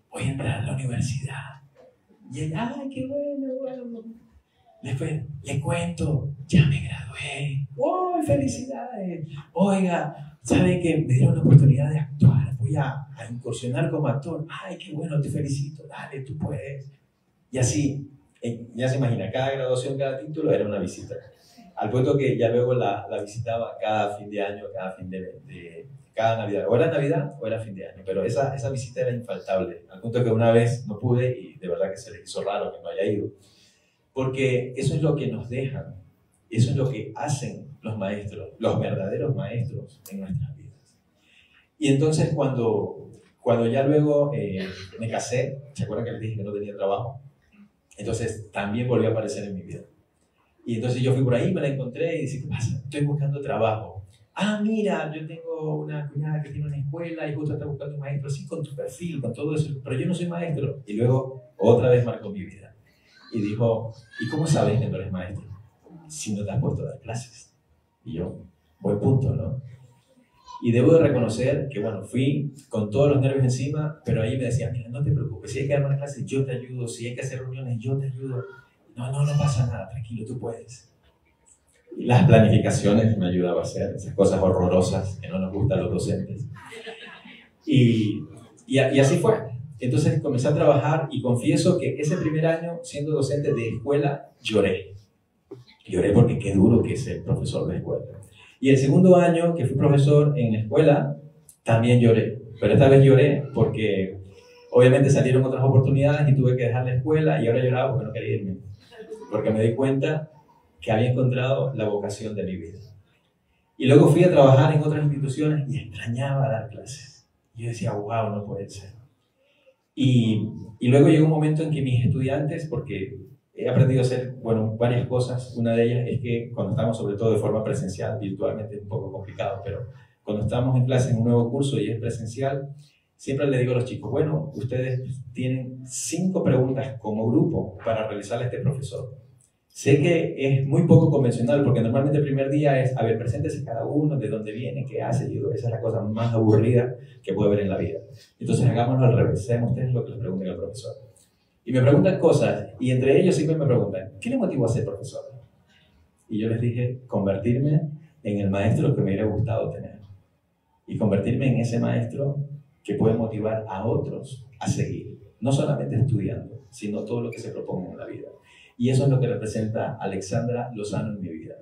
voy a entrar a la universidad. Y ella, ay, qué bueno. Después, le cuento, ya me gradué. ¡Oh, felicidades! Oiga, ¿sabe que me dieron la oportunidad de actuar? Voy a incursionar como actor. ¡Ay, qué bueno, te felicito! Dale, tú puedes. Y así, ya se imagina, cada graduación, cada título era una visita. Al punto que ya luego la visitaba cada fin de año, cada fin de cada Navidad. O era Navidad o era fin de año, pero esa visita era infaltable. Al punto que una vez no pude y de verdad que se les hizo raro que no haya ido. Porque eso es lo que nos dejan, eso es lo que hacen los maestros, los verdaderos maestros en nuestras vidas. Y entonces cuando ya luego me casé, ¿se acuerdan que les dije que no tenía trabajo? Entonces también volvió a aparecer en mi vida. Y entonces yo fui por ahí, me la encontré y dije, ¿qué pasa? Estoy buscando trabajo. mira, yo tengo una cuñada que tiene una escuela y justo está buscando un maestro, sí, con tu perfil, con todo eso, pero yo no soy maestro. Y luego otra vez marcó mi vida. Y dijo, ¿y cómo sabes que no eres maestro? Si no te has puesto a dar clases. Y yo, buen punto, ¿no? Y debo de reconocer que, bueno, fui con todos los nervios encima, pero ahí me decía, mira, no te preocupes, si hay que dar una clase, yo te ayudo, si hay que hacer reuniones, yo te ayudo. No pasa nada, tranquilo, tú puedes. Y las planificaciones me ayudaba a hacer esas cosas horrorosas que no nos gustan a los docentes. Y así fue. Entonces comencé a trabajar y confieso que ese primer año, siendo docente de escuela, lloré. Lloré porque qué duro que es ser profesor de escuela. Y el segundo año que fui profesor en escuela, también lloré. Pero esta vez lloré porque obviamente salieron otras oportunidades y tuve que dejar la escuela y ahora lloraba porque no quería irme. Porque me di cuenta que había encontrado la vocación de mi vida. Y luego fui a trabajar en otras instituciones y extrañaba dar clases. Y yo decía, wow, no puede ser. Y luego llegó un momento en que mis estudiantes, porque he aprendido a hacer, bueno, varias cosas. Una de ellas es que cuando estamos, sobre todo de forma presencial, virtualmente es un poco complicado, pero cuando estamos en clase en un nuevo curso y es presencial, siempre le digo a los chicos, bueno, ustedes tienen 5 preguntas como grupo para realizarle a este profesor. Sé que es muy poco convencional, porque normalmente el primer día es, a ver, preséntese cada uno, de dónde viene, qué hace. Y digo, esa es la cosa más aburrida que puede haber en la vida. Entonces hagámoslo al revés, sean ustedes lo que les pregunten al profesor. Y me preguntan cosas, y entre ellos siempre me preguntan, ¿qué le motivó a ser profesor? Y yo les dije, convertirme en el maestro que me hubiera gustado tener. Y convertirme en ese maestro que puede motivar a otros a seguir. No solamente estudiando, sino todo lo que se proponga en la vida. Y eso es lo que representa Alexandra Lozano en mi vida.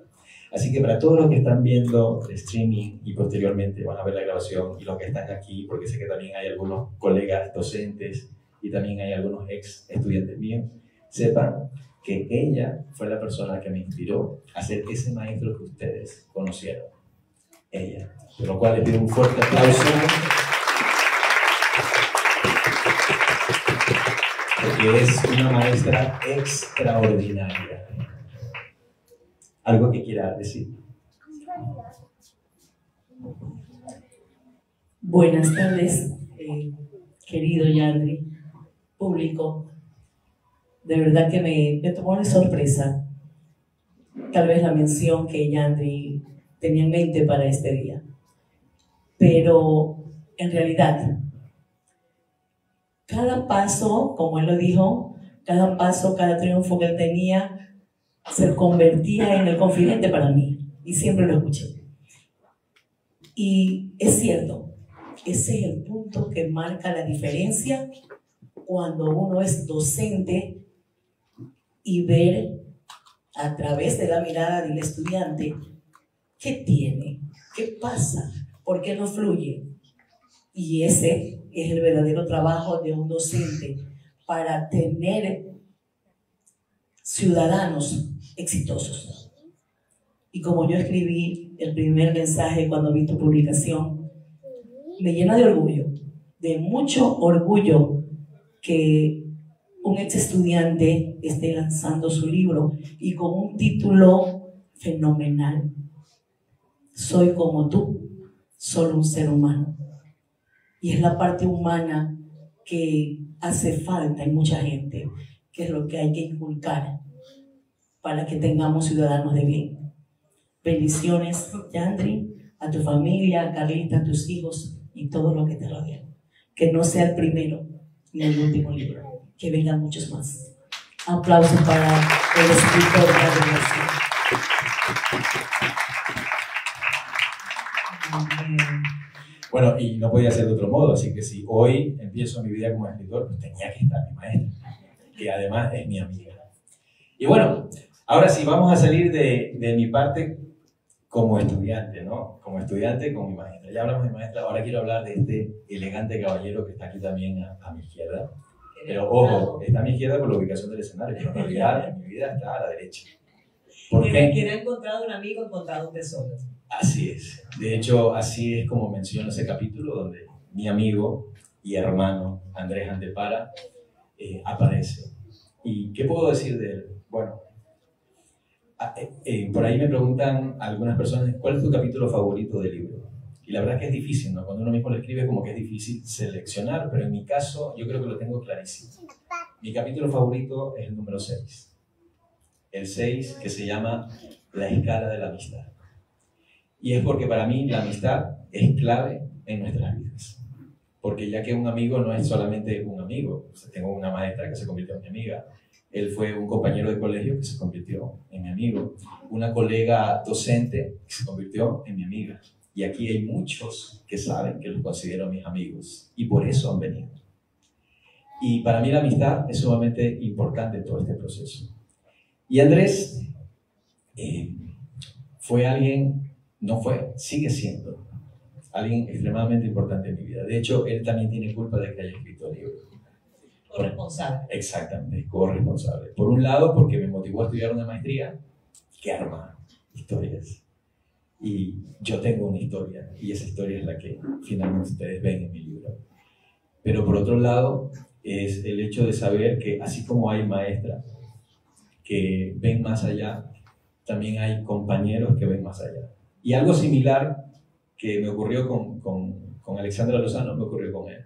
Así que para todos los que están viendo el streaming y posteriormente van a ver la grabación, y los que están aquí, porque sé que también hay algunos colegas docentes y también hay algunos ex estudiantes míos, sepan que ella fue la persona que me inspiró a ser ese maestro que ustedes conocieron. Ella. Por lo cual les pido un fuerte aplauso. Porque es una maestra extraordinaria. ¿Algo que quiera decir? Buenas tardes, querido Yandri, público. De verdad que me tomó de sorpresa tal vez la mención que Yandri tenía en mente para este día. Pero en realidad, cada paso, como él lo dijo, cada paso, cada triunfo que él tenía, se convertía en el confidente para mí. Y siempre lo escuché. Y es cierto, ese es el punto que marca la diferencia cuando uno es docente y ver a través de la mirada del estudiante qué tiene, qué pasa, por qué no fluye. Y ese es el verdadero trabajo de un docente para tener ciudadanos exitosos. Y como yo escribí el primer mensaje cuando vi tu publicación, me llena de orgullo, de mucho orgullo que un ex estudiante esté lanzando su libro y con un título fenomenal. Soy como tú, solo un ser humano. Y es la parte humana que hace falta en mucha gente, que es lo que hay que inculcar para que tengamos ciudadanos de bien. Bendiciones, Yandri, a tu familia, a Carlita, a tus hijos y todo lo que te rodea. Que no sea el primero ni el último libro, que vengan muchos más. Aplausos para el escritor de la generación. Bueno, y no podía ser de otro modo, así que si hoy empiezo mi vida como escritor, pues tenía que estar mi maestra, que además es mi amiga. Y bueno, ahora sí, vamos a salir de mi parte como estudiante, ¿no? Como estudiante con mi maestra. Ya hablamos de mi maestra, ahora quiero hablar de este elegante caballero que está aquí también a mi izquierda. Pero ojo, está a mi izquierda por la ubicación del escenario, pero en realidad en mi vida está a la derecha. ¿Por qué? Quien ha encontrado un amigo, ha encontrado un tesoro. Así es. De hecho, así es como menciono ese capítulo donde mi amigo y hermano Andrés Antepara aparece. ¿Y qué puedo decir de él? Bueno, Por ahí me preguntan algunas personas, ¿cuál es tu capítulo favorito del libro? Y la verdad que es difícil, ¿no? Cuando uno mismo lo escribe como que es difícil seleccionar, pero en mi caso yo creo que lo tengo clarísimo. Mi capítulo favorito es el número 6. El 6 que se llama La escala de la amistad. Y es porque para mí la amistad es clave en nuestras vidas. Porque ya que un amigo no es solamente un amigo, o sea, tengo una maestra que se convirtió en mi amiga, él fue un compañero de colegio que se convirtió en mi amigo, una colega docente que se convirtió en mi amiga. Y aquí hay muchos que saben que los considero mis amigos y por eso han venido. Y para mí la amistad es sumamente importante en todo este proceso. Y Andrés fue alguien, sigue siendo alguien extremadamente importante en mi vida. De hecho, él también tiene culpa de que haya escrito el libro. Corresponsable. Exactamente, corresponsable. Por un lado, porque me motivó a estudiar una maestría que arma historias. Y yo tengo una historia, y esa historia es la que finalmente ustedes ven en mi libro. Pero por otro lado, es el hecho de saber que así como hay maestras que ven más allá, también hay compañeros que ven más allá. Y algo similar que me ocurrió con Alexandra Lozano, me ocurrió con él.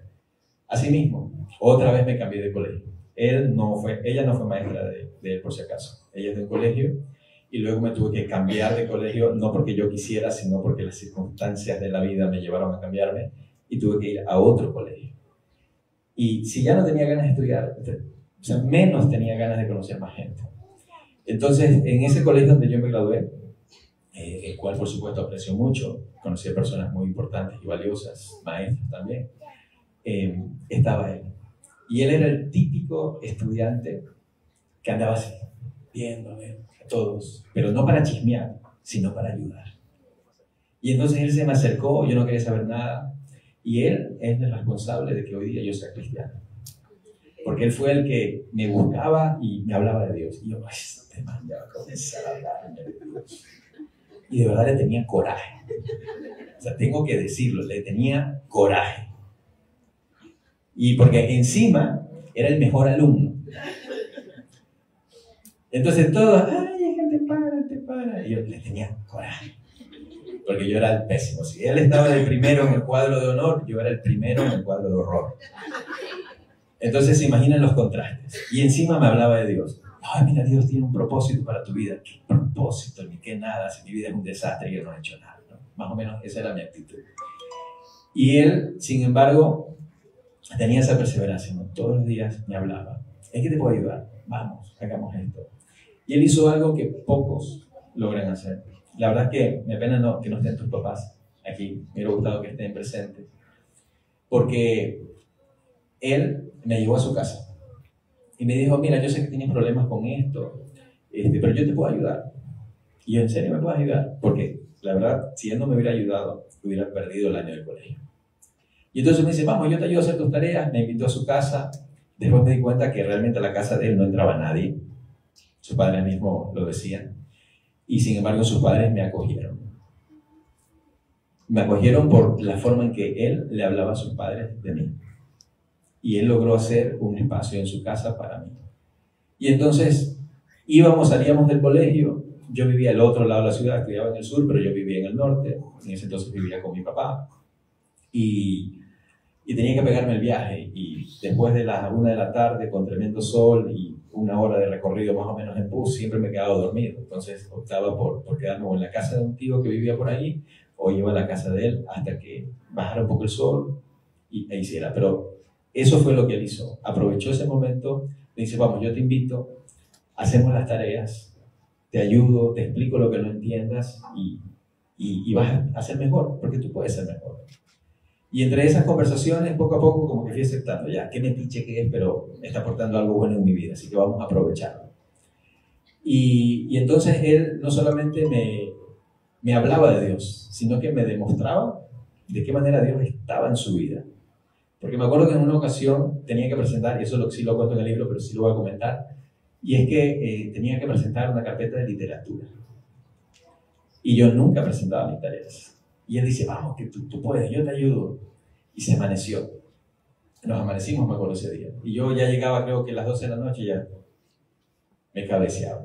Asimismo, otra vez me cambié de colegio. Ella no fue maestra de él por si acaso. Ella es de un colegio y luego me tuve que cambiar de colegio, no porque yo quisiera, sino porque las circunstancias de la vida me llevaron a cambiarme y tuve que ir a otro colegio. Y si ya no tenía ganas de estudiar, o sea, menos tenía ganas de conocer más gente. Entonces, en ese colegio donde yo me gradué, el cual por supuesto aprecio mucho, conocí a personas muy importantes y valiosas, maestros también, estaba él. Y él era el típico estudiante que andaba así, viéndome a todos, pero no para chismear, sino para ayudar. Y entonces él se me acercó, yo no quería saber nada, y él es el responsable de que hoy día yo sea cristiano. Porque él fue el que me buscaba y me hablaba de Dios. Y yo, ay, este man ya va a comenzar a hablarme de Dios. Y de verdad le tenía coraje. O sea, tengo que decirlo, le tenía coraje. Y porque encima era el mejor alumno. Entonces todos, ay, te para. Y yo le tenía coraje. Porque yo era el pésimo. Si él estaba el primero en el cuadro de honor, yo era el primero en el cuadro de horror. Entonces se imaginan los contrastes. Y encima me hablaba de Dios. Ay, mira, Dios tiene un propósito para tu vida. ¿Qué propósito? Ni qué nada. Si mi vida es un desastre y yo no he hecho nada, ¿no? Más o menos esa era mi actitud. Y él, sin embargo, tenía esa perseverancia, ¿no? Todos los días me hablaba. ¿En qué te puedo ayudar? Vamos, hagamos esto. Y él hizo algo que pocos logran hacer. La verdad es que me apena que no estén tus papás aquí. Me hubiera gustado que estén presentes. Porque él me llevó a su casa y me dijo, mira, yo sé que tienes problemas con esto, pero yo te puedo ayudar. Y yo, ¿en serio me puedes ayudar? Porque la verdad, si él no me hubiera ayudado, hubiera perdido el año del colegio. Y entonces me dice, vamos, yo te ayudo a hacer tus tareas. Me invitó a su casa. Después me di cuenta que realmente a la casa de él no entraba nadie. Sus padres mismos lo decían. Y sin embargo sus padres me acogieron. Me acogieron por la forma en que él le hablaba a sus padres de mí. Y él logró hacer un espacio en su casa para mí. Y entonces salíamos del colegio. Yo vivía al otro lado de la ciudad, estudiaba en el sur, pero yo vivía en el norte. En ese entonces vivía con mi papá. Y tenía que pegarme el viaje. Y después de las 1 de la tarde, con tremendo sol y 1 hora de recorrido más o menos en bus, siempre me quedaba dormido. Entonces optaba por quedarme o en la casa de un tío que vivía por ahí, o iba a la casa de él hasta que bajara un poco el sol e hiciera. Pero eso fue lo que él hizo. Aprovechó ese momento, me dice, vamos, yo te invito, hacemos las tareas, te ayudo, te explico lo que no entiendas y vas a ser mejor, porque tú puedes ser mejor. Y entre esas conversaciones, poco a poco, como que fui aceptando, ya, qué metiche que es, pero me está aportando algo bueno en mi vida, así que vamos a aprovecharlo. Y entonces él no solamente me hablaba de Dios, sino que me demostraba de qué manera Dios estaba en su vida. Porque me acuerdo que en una ocasión tenía que presentar, y eso sí lo cuento en el libro, pero sí lo voy a comentar, y es que tenía que presentar una carpeta de literatura. Y yo nunca presentaba mis tareas. Y él dice, vamos, que tú puedes, yo te ayudo. Y se amaneció. Nos amanecimos, me acuerdo ese día. Y yo ya llegaba, creo que a las 12 de la noche ya me cabeceaba.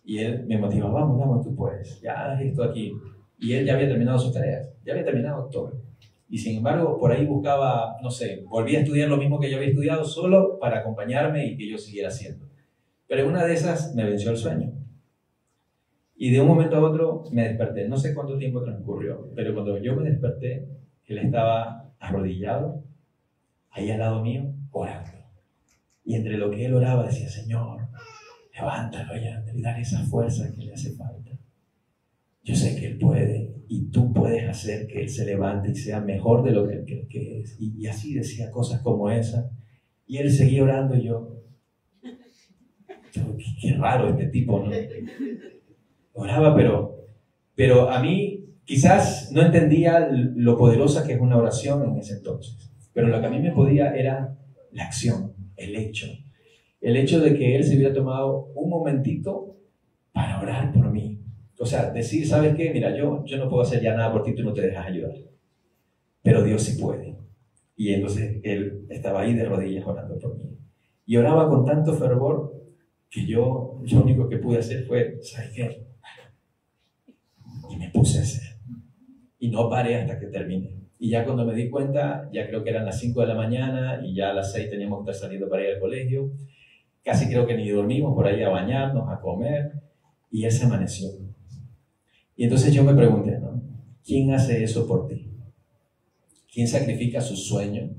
Y él me motivaba, vamos, tú puedes, ya haz esto aquí. Y él ya había terminado sus tareas, ya había terminado todo. Y sin embargo, por ahí buscaba, no sé, volvía a estudiar lo mismo que yo había estudiado solo para acompañarme y que yo siguiera haciendo. Pero en una de esas me venció el sueño. Y de un momento a otro me desperté. No sé cuánto tiempo transcurrió, pero cuando yo me desperté, él estaba arrodillado, ahí al lado mío, orando. Y entre lo que él oraba decía, Señor, levántalo ya, y dale esa fuerza que le hace falta. Yo sé que él puede, y tú puedes hacer que él se levante y sea mejor de lo que él cree que es. Y así decía cosas como esa. Y él seguía orando y yo, qué raro este tipo, ¿no? Oraba, pero a mí quizás no entendía lo poderosa que es una oración en ese entonces. Pero lo que a mí me podía era la acción, el hecho. El hecho de que él se hubiera tomado un momentito para orar por mí. O sea, decir, ¿sabes qué? Mira, yo no puedo hacer ya nada por ti, tú no te dejas ayudar. Pero Dios sí puede. Y entonces él estaba ahí de rodillas orando por mí. Y oraba con tanto fervor que yo lo único que pude hacer fue, ¿sabes qué? Y me puse a hacer. Y no paré hasta que terminé. Y ya cuando me di cuenta, ya creo que eran las 5 de la mañana y ya a las 6 teníamos que estar saliendo para ir al colegio. Casi creo que ni dormimos por ahí a bañarnos, a comer. Y él se amaneció. Y entonces yo me pregunté, ¿no? ¿Quién hace eso por ti? ¿Quién sacrifica su sueño?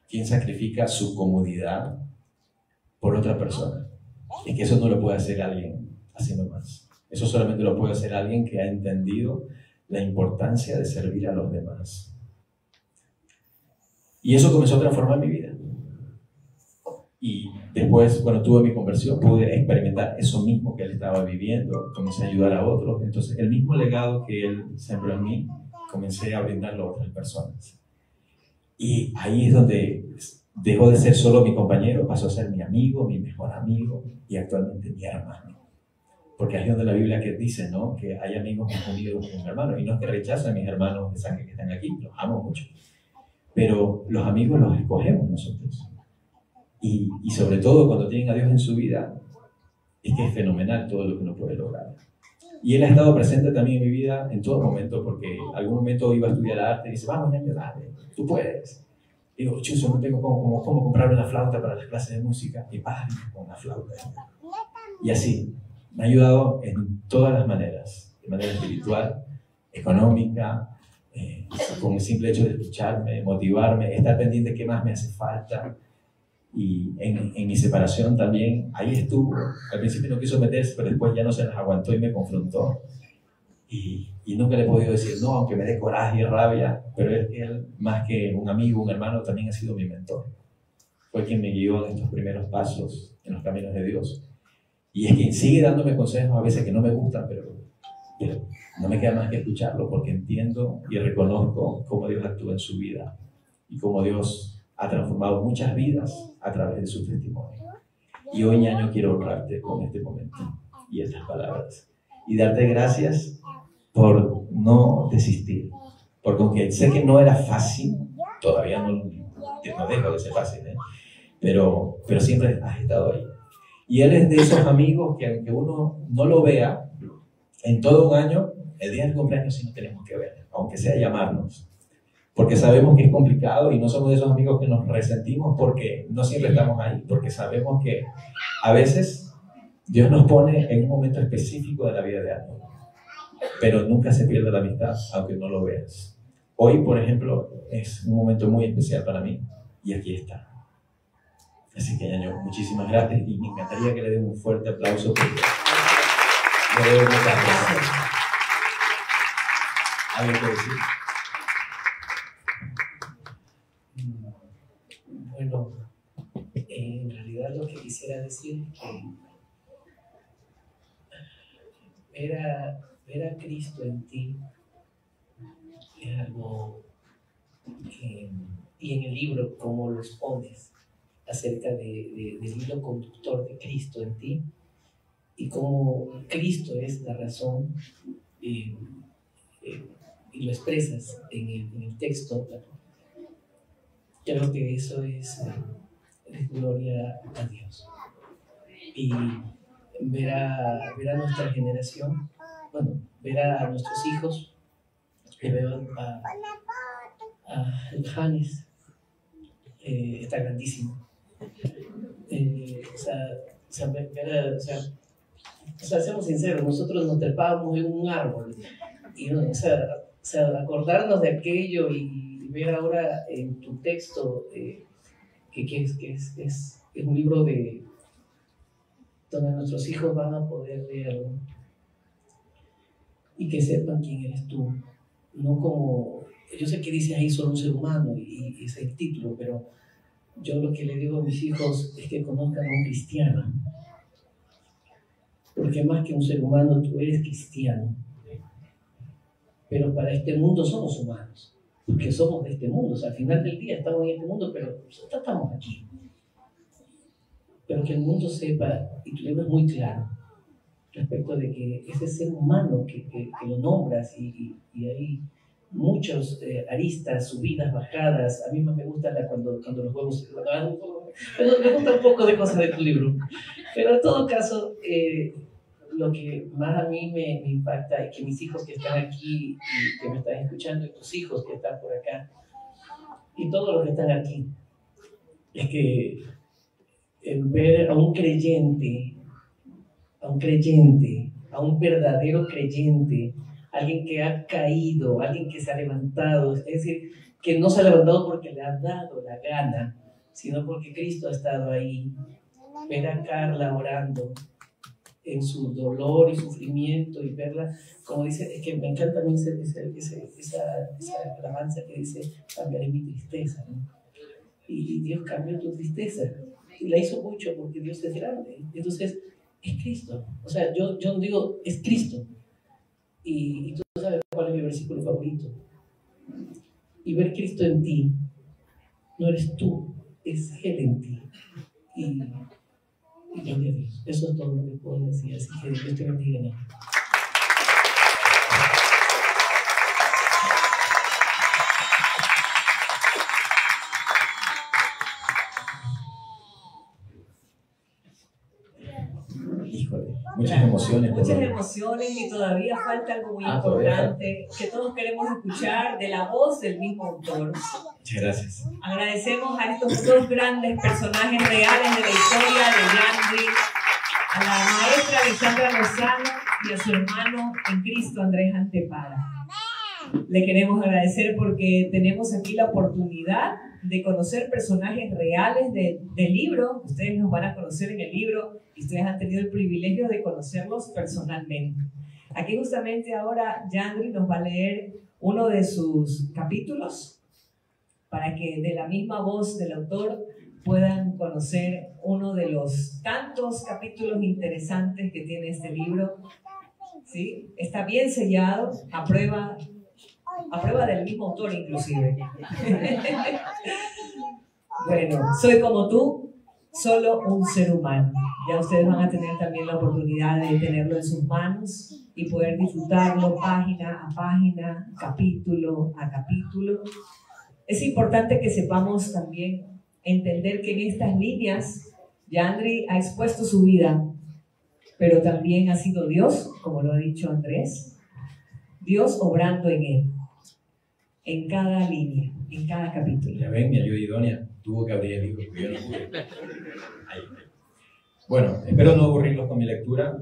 ¿Quién sacrifica su comodidad por otra persona? Es que eso no lo puede hacer alguien así nomás. Eso solamente lo puede hacer alguien que ha entendido la importancia de servir a los demás. Y eso comenzó a transformar mi vida. Y después, cuando tuve mi conversión, pude experimentar eso mismo que él estaba viviendo, comencé a ayudar a otros. Entonces, el mismo legado que él sembró en mí, comencé a brindarlo a otras personas. Y ahí es donde dejó de ser solo mi compañero, pasó a ser mi amigo, mi mejor amigo y actualmente mi hermano. Porque ahí es donde la Biblia que dice, ¿no? Que hay amigos unidos con hermanos. Y no es que rechazo a mis hermanos de sangre que están aquí, los amo mucho. Pero los amigos los escogemos nosotros. Y sobre todo cuando tienen a Dios en su vida, es que es fenomenal todo lo que uno puede lograr. Y Él ha estado presente también en mi vida en todo momento, porque algún momento iba a estudiar arte y dice, vamos, ya, dale, tú puedes. Y digo, chuzo, no tengo cómo comprar una flauta para las clases de música. Y con una flauta. Y así, me ha ayudado en todas las maneras, de manera espiritual, económica, con el simple hecho de escucharme, motivarme, estar pendiente de qué más me hace falta. Y en mi separación también, ahí estuvo. Al principio no quiso meterse, pero después ya no se las aguantó y me confrontó. Y nunca le he podido decir no, aunque me dé coraje y rabia, pero él, más que un amigo, un hermano, también ha sido mi mentor. Fue quien me guió en estos primeros pasos en los caminos de Dios. Y es quien sigue dándome consejos a veces que no me gustan, pero no me queda más que escucharlo, porque entiendo y reconozco cómo Dios actúa en su vida y cómo Dios ha transformado muchas vidas a través de su testimonio. Y hoy, ñaño, quiero honrarte con este momento y estas palabras. Y darte gracias por no desistir. Porque aunque sé que no era fácil, todavía no dejo de ser fácil, ¿eh? Pero siempre has estado ahí. Y él es de esos amigos que aunque uno no lo vea, en todo un año, el día del cumpleaños sí nos tenemos que ver, aunque sea llamarnos. Porque sabemos que es complicado y no somos de esos amigos que nos resentimos porque no siempre estamos ahí, porque sabemos que a veces Dios nos pone en un momento específico de la vida de alguien, pero nunca se pierde la amistad, aunque no lo veas. Hoy, por ejemplo, es un momento muy especial para mí y aquí está. Así que, ñaño, muchísimas gracias y me encantaría que le den un fuerte aplauso porque le debo muchas gracias. ¿Algo que decir? Bueno, en realidad lo que quisiera decir es que ver a Cristo en ti es algo que, y en el libro cómo lo expones acerca del hilo conductor de Cristo en ti y cómo Cristo es la razón y lo expresas en el texto. Creo que eso es gloria a Dios. Y ver a nuestra generación, bueno, ver a nuestros hijos, veo a Janes, está grandísimo. Seamos sinceros, nosotros nos trepábamos en un árbol y acordarnos de aquello y ver ahora en tu texto que es un libro donde nuestros hijos van a poder leerlo y que sepan quién eres tú, no como, yo sé que dice ahí solo un ser humano y ese es el título, pero yo lo que le digo a mis hijos es que conozcan a un cristiano, porque más que un ser humano tú eres cristiano, pero para este mundo somos humanos, porque somos de este mundo, o sea, al final del día estamos en este mundo, pero nosotros estamos aquí. Pero que el mundo sepa, y tu libro es muy claro, respecto de que ese ser humano que lo nombras y hay muchos aristas, subidas, bajadas. A mí más me gusta cuando los huevos... me gusta un poco de cosas de tu libro. Pero en todo caso, lo que más a mí me impacta es que mis hijos que están aquí y que me están escuchando, y tus hijos que están por acá, y todos los que están aquí, es que el ver a un creyente, a un verdadero creyente, alguien que ha caído, alguien que se ha levantado, es decir, que no se ha levantado porque le ha dado la gana, sino porque Cristo ha estado ahí. Ver a Carla orando en su dolor y sufrimiento y verla, como dice, es que me encanta a mí esa alabanza que dice, cambiaré mi tristeza, ¿no? Y Dios cambió tu tristeza y la hizo mucho porque Dios es grande. Entonces, es Cristo. O sea, yo no digo, es Cristo. Y tú sabes cuál es mi versículo favorito. Y ver Cristo en ti, no eres tú, es Él en ti. Y gloria a Dios. Eso es todo lo que puedo decir. Así que Dios te bendiga. Muchas emociones. Muchas emociones y todavía falta algo muy importante que todos queremos escuchar de la voz del mismo autor. Muchas gracias. Agradecemos a estos dos grandes personajes reales de la historia de Yandri, a la maestra Lisandra Lozano y a su hermano en Cristo Andrés Antepara. Le queremos agradecer porque tenemos aquí la oportunidad de conocer personajes reales del libro. Ustedes nos van a conocer en el libro y ustedes han tenido el privilegio de conocerlos personalmente. Aquí justamente ahora Yandri nos va a leer uno de sus capítulos para que de la misma voz del autor puedan conocer uno de los tantos capítulos interesantes que tiene este libro. ¿Sí? Está bien sellado, a prueba del mismo autor inclusive. Bueno, soy como tú, solo un ser humano. Ya ustedes van a tener también la oportunidad de tenerlo en sus manos y poder disfrutarlo página a página, capítulo a capítulo. Es importante que sepamos también entender que en estas líneas Yandri ha expuesto su vida, pero también ha sido Dios, como lo ha dicho Andrés, Dios obrando en él, en cada línea, en cada capítulo. Ya ven, mi ayuda idónea tuvo que abrir el libro, porque yo no pude. Bueno, espero no aburrirlos con mi lectura.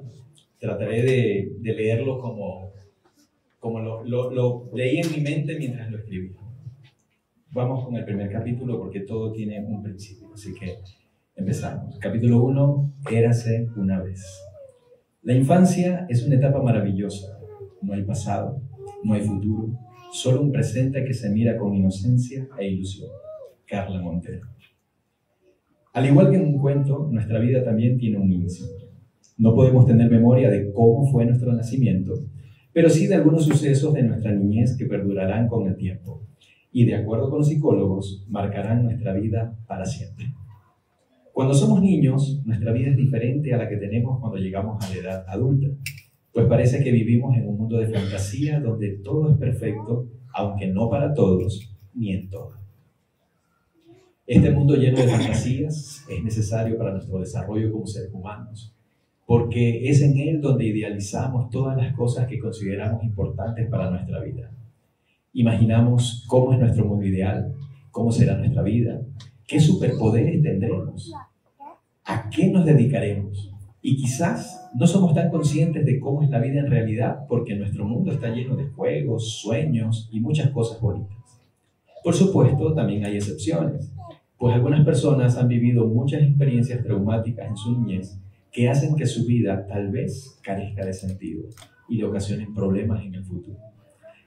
Trataré de leerlo como lo leí en mi mente mientras lo escribía. Vamos con el primer capítulo porque todo tiene un principio, así que empezamos. Capítulo 1, Érase una vez. La infancia es una etapa maravillosa. No hay pasado, no hay futuro, solo un presente que se mira con inocencia e ilusión. Carla Montero. Al igual que en un cuento, nuestra vida también tiene un inicio. No podemos tener memoria de cómo fue nuestro nacimiento, pero sí de algunos sucesos de nuestra niñez que perdurarán con el tiempo y, de acuerdo con los psicólogos, marcarán nuestra vida para siempre. Cuando somos niños, nuestra vida es diferente a la que tenemos cuando llegamos a la edad adulta, pues parece que vivimos en un mundo de fantasía donde todo es perfecto, aunque no para todos, ni en todo. Este mundo lleno de fantasías es necesario para nuestro desarrollo como seres humanos, porque es en Él donde idealizamos todas las cosas que consideramos importantes para nuestra vida. Imaginamos cómo es nuestro mundo ideal, cómo será nuestra vida, qué superpoderes tendremos, a qué nos dedicaremos. Y quizás no somos tan conscientes de cómo es la vida en realidad porque nuestro mundo está lleno de juegos, sueños y muchas cosas bonitas. Por supuesto, también hay excepciones, pues algunas personas han vivido muchas experiencias traumáticas en su niñez que hacen que su vida tal vez carezca de sentido y le ocasionen problemas en el futuro.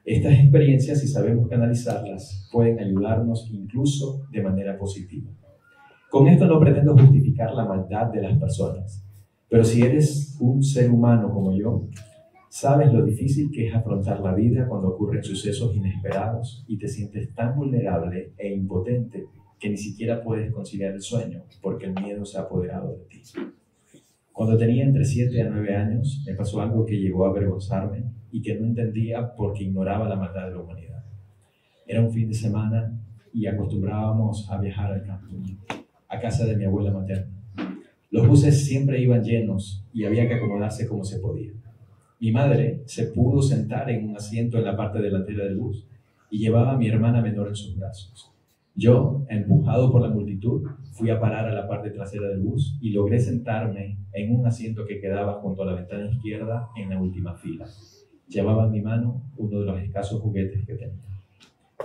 Estas experiencias, si sabemos canalizarlas, pueden ayudarnos incluso de manera positiva. Con esto no pretendo justificar la maldad de las personas, pero si eres un ser humano como yo, sabes lo difícil que es afrontar la vida cuando ocurren sucesos inesperados y te sientes tan vulnerable e impotente que ni siquiera puedes conciliar el sueño porque el miedo se ha apoderado de ti. Cuando tenía entre 7 a 9 años, me pasó algo que llegó a avergonzarme y que no entendía porque ignoraba la maldad de la humanidad. Era un fin de semana y acostumbrábamos a viajar al campo, a casa de mi abuela materna. Los buses siempre iban llenos y había que acomodarse como se podía. Mi madre se pudo sentar en un asiento en la parte delantera del bus y llevaba a mi hermana menor en sus brazos. Yo, empujado por la multitud, fui a parar a la parte trasera del bus y logré sentarme en un asiento que quedaba junto a la ventana izquierda en la última fila. Llevaba en mi mano uno de los escasos juguetes que tenía.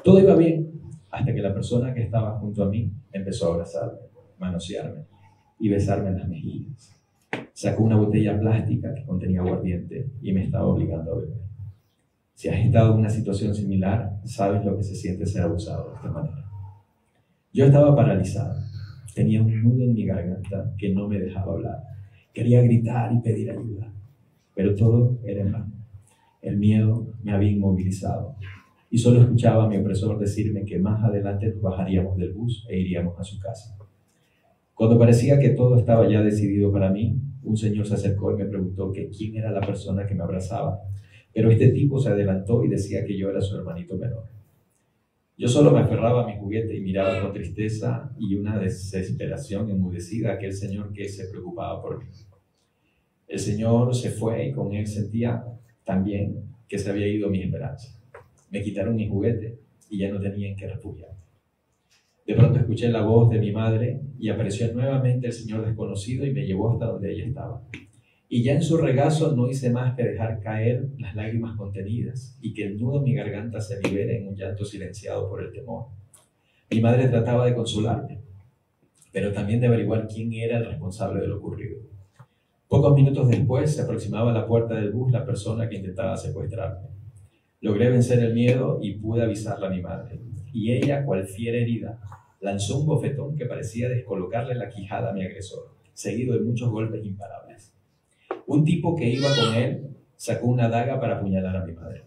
Todo iba bien hasta que la persona que estaba junto a mí empezó a abrazarme, manosearme y besarme en las mejillas. Sacó una botella plástica que contenía aguardiente y me estaba obligando a beber. Si has estado en una situación similar, sabes lo que se siente ser abusado de esta manera. Yo estaba paralizado. Tenía un nudo en mi garganta que no me dejaba hablar. Quería gritar y pedir ayuda, pero todo era en vano. El miedo me había inmovilizado y solo escuchaba a mi opresor decirme que más adelante nos bajaríamos del bus e iríamos a su casa. Cuando parecía que todo estaba ya decidido para mí, un señor se acercó y me preguntó que quién era la persona que me abrazaba, pero este tipo se adelantó y decía que yo era su hermanito menor. Yo solo me aferraba a mi juguete y miraba con tristeza y una desesperación enmudecida a aquel señor que se preocupaba por mí. El señor se fue y con él sentía también que se había ido mi esperanza. Me quitaron mi juguete y ya no tenía en qué refugiarme. De pronto escuché la voz de mi madre y apareció nuevamente el señor desconocido y me llevó hasta donde ella estaba. Y ya en su regazo no hice más que dejar caer las lágrimas contenidas y que el nudo en mi garganta se libere en un llanto silenciado por el temor. Mi madre trataba de consolarme, pero también de averiguar quién era el responsable de lo ocurrido. Pocos minutos después se aproximaba a la puerta del bus la persona que intentaba secuestrarme. Logré vencer el miedo y pude avisarle a mi madre. Y ella, cual fiera herida, lanzó un bofetón que parecía descolocarle la quijada a mi agresor, seguido de muchos golpes imparables. Un tipo que iba con él sacó una daga para apuñalar a mi madre,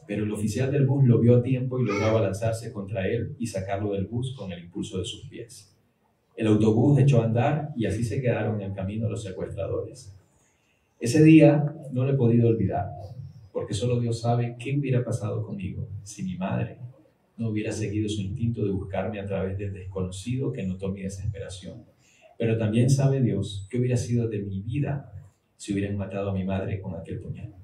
pero el oficial del bus lo vio a tiempo y logró abalanzarse contra él y sacarlo del bus con el impulso de sus pies. El autobús echó a andar y así se quedaron en el camino los secuestradores. Ese día no lo he podido olvidar, porque solo Dios sabe qué hubiera pasado conmigo si mi madre no hubiera seguido su instinto de buscarme a través del desconocido que notó mi desesperación. Pero también sabe Dios qué hubiera sido de mi vida si hubieran matado a mi madre con aquel puñal.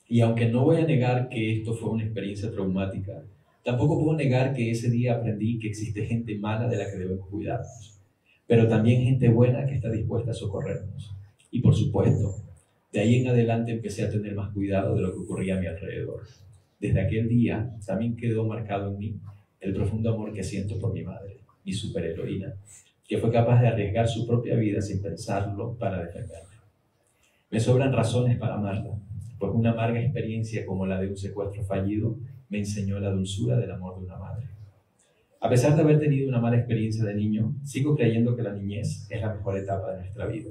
Y aunque no voy a negar que esto fue una experiencia traumática, tampoco puedo negar que ese día aprendí que existe gente mala de la que debemos cuidarnos, pero también gente buena que está dispuesta a socorrernos. Y por supuesto, de ahí en adelante empecé a tener más cuidado de lo que ocurría a mi alrededor. Desde aquel día también quedó marcado en mí el profundo amor que siento por mi madre, mi superheroína, que fue capaz de arriesgar su propia vida sin pensarlo para defenderme. Me sobran razones para amarla, pues una amarga experiencia como la de un secuestro fallido me enseñó la dulzura del amor de una madre. A pesar de haber tenido una mala experiencia de niño, sigo creyendo que la niñez es la mejor etapa de nuestra vida,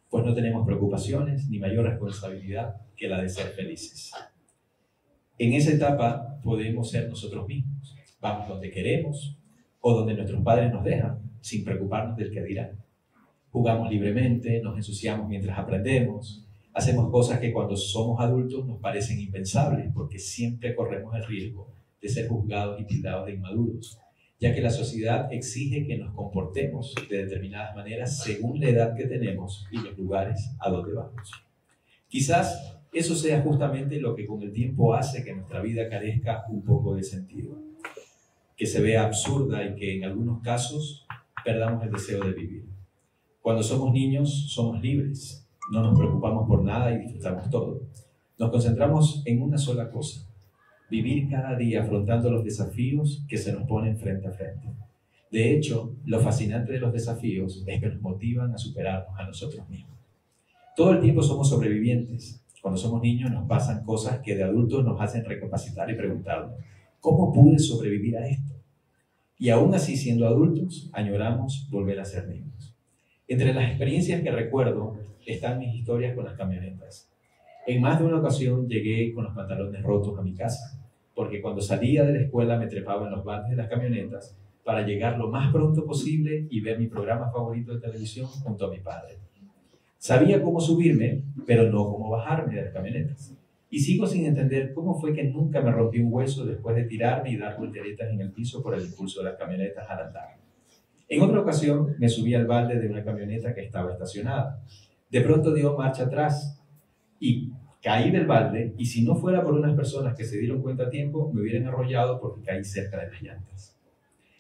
pues no tenemos preocupaciones ni mayor responsabilidad que la de ser felices. En esa etapa podemos ser nosotros mismos, vamos donde queremos o donde nuestros padres nos dejan, sin preocuparnos del que dirán. Jugamos libremente, nos ensuciamos mientras aprendemos, hacemos cosas que cuando somos adultos nos parecen impensables porque siempre corremos el riesgo de ser juzgados y tildados de inmaduros. ya que la sociedad exige que nos comportemos de determinadas maneras según la edad que tenemos y los lugares a donde vamos. Quizás eso sea justamente lo que con el tiempo hace que nuestra vida carezca un poco de sentido, que se vea absurda y que en algunos casos perdamos el deseo de vivir. Cuando somos niños somos libres, no nos preocupamos por nada y disfrutamos todo. Nos concentramos en una sola cosa: vivir cada día afrontando los desafíos que se nos ponen frente a frente. De hecho, lo fascinante de los desafíos es que nos motivan a superarnos a nosotros mismos. Todo el tiempo somos sobrevivientes. Cuando somos niños nos pasan cosas que de adultos nos hacen recapacitar y preguntarnos: ¿cómo pude sobrevivir a esto? Y aún así, siendo adultos, añoramos volver a ser niños. Entre las experiencias que recuerdo están mis historias con las camionetas. En más de una ocasión llegué con los pantalones rotos a mi casa, porque cuando salía de la escuela me trepaba en los baldes de las camionetas para llegar lo más pronto posible y ver mi programa favorito de televisión junto a mi padre. Sabía cómo subirme, pero no cómo bajarme de las camionetas. Y sigo sin entender cómo fue que nunca me rompí un hueso después de tirarme y dar volteretas en el piso por el impulso de las camionetas al andar. En otra ocasión me subí al balde de una camioneta que estaba estacionada. De pronto dio marcha atrás y caí del balde, y si no fuera por unas personas que se dieron cuenta a tiempo, me hubieran arrollado porque caí cerca de las llantas.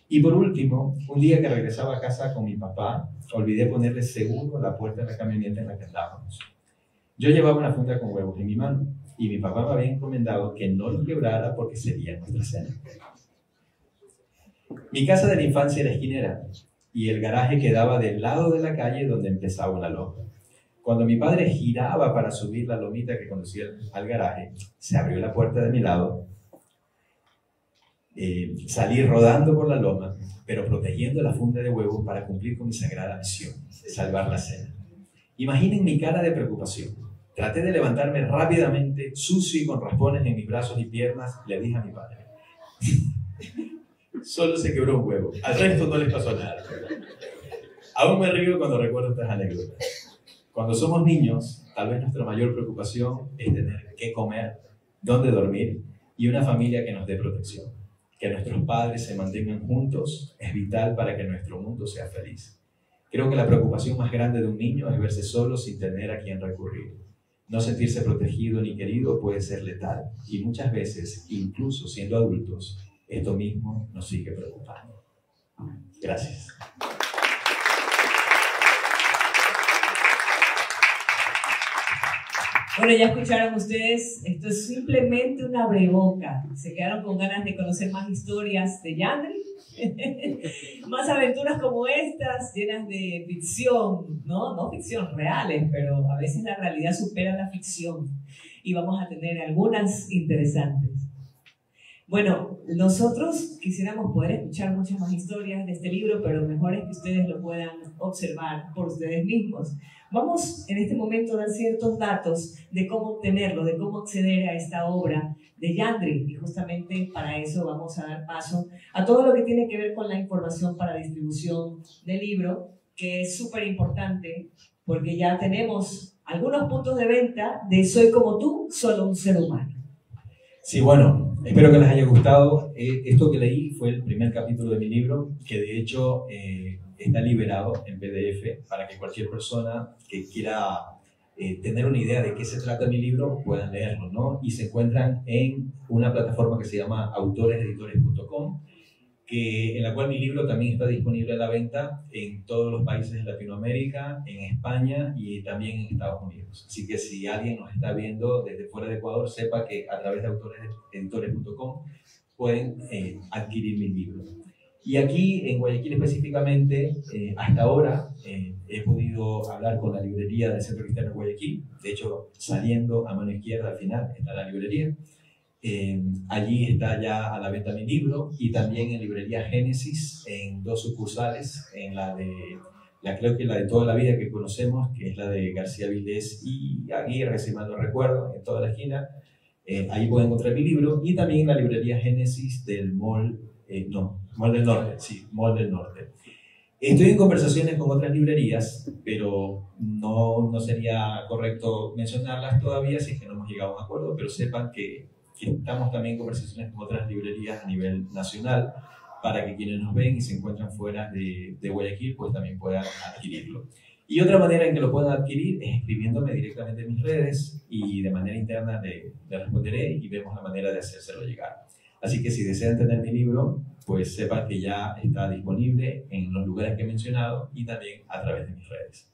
Y por último, un día que regresaba a casa con mi papá, olvidé ponerle seguro a la puerta de la camioneta en la que andábamos. Yo llevaba una funda con huevos en mi mano, y mi papá me había encomendado que no lo quebrara porque sería nuestra cena. Mi casa de la infancia era esquinera, y el garaje quedaba del lado de la calle donde empezaba una loma. Cuando mi padre giraba para subir la lomita que conducía al garaje, se abrió la puerta de mi lado. Salí rodando por la loma, pero protegiendo la funda de huevos para cumplir con mi sagrada misión, salvar la cena. Imaginen mi cara de preocupación. Traté de levantarme rápidamente, sucio y con raspones en mis brazos y piernas. Le dije a mi padre: solo se quebró un huevo, al resto no les pasó nada. Aún me río cuando recuerdo estas anécdotas. Cuando somos niños, tal vez nuestra mayor preocupación es tener qué comer, dónde dormir y una familia que nos dé protección. Que nuestros padres se mantengan juntos es vital para que nuestro mundo sea feliz. Creo que la preocupación más grande de un niño es verse solo sin tener a quien recurrir. No sentirse protegido ni querido puede ser letal, y muchas veces, incluso siendo adultos, esto mismo nos sigue preocupando. Gracias. Bueno, ya escucharon ustedes, esto es simplemente una abreboca. ¿Se quedaron con ganas de conocer más historias de Yandri? Más aventuras como estas, llenas de ficción, ¿no? No ficción, reales, pero a veces la realidad supera la ficción. Y vamos a tener algunas interesantes. Bueno, nosotros quisiéramos poder escuchar muchas más historias de este libro, pero mejor es que ustedes lo puedan observar por ustedes mismos. Vamos en este momento a dar ciertos datos de cómo obtenerlo, de cómo acceder a esta obra de Yandri, y justamente para eso vamos a dar paso a todo lo que tiene que ver con la información para distribución del libro, que es súper importante porque ya tenemos algunos puntos de venta de Soy como tú, solo un ser humano. Sí, bueno, espero que les haya gustado. Esto que leí fue el primer capítulo de mi libro, que de hecho está liberado en PDF para que cualquier persona que quiera tener una idea de qué se trata mi libro puedan leerlo, ¿no? Y se encuentran en una plataforma que se llama autoreseditores.com, en la cual mi libro también está disponible a la venta en todos los países de Latinoamérica, en España y también en Estados Unidos. Así que si alguien nos está viendo desde fuera de Ecuador, sepa que a través de autoreseditores.com pueden adquirir mi libro. Y aquí en Guayaquil específicamente, hasta ahora he podido hablar con la librería del Centro Cristiano de Guayaquil. De hecho, saliendo a mano izquierda al final está la librería. Allí está ya a la venta mi libro, y también en librería Génesis en 2 sucursales, en creo que la de toda la vida que conocemos, que es la de García Vilés y Aguirre, si mal no recuerdo, en toda la esquina. Ahí pueden encontrar mi libro, y también en la librería Génesis del Mall del Norte, sí, Mall del Norte. Estoy en conversaciones con otras librerías, pero no sería correcto mencionarlas todavía si es que no hemos llegado a un acuerdo, pero sepan que estamos también en conversaciones con otras librerías a nivel nacional para que quienes nos ven y se encuentran fuera de Guayaquil, pues también puedan adquirirlo. Y otra manera en que lo puedan adquirir es escribiéndome directamente en mis redes y de manera interna le responderé y vemos la manera de hacérselo llegar. Así que si desean tener mi libro, pues sepan que ya está disponible en los lugares que he mencionado y también a través de mis redes.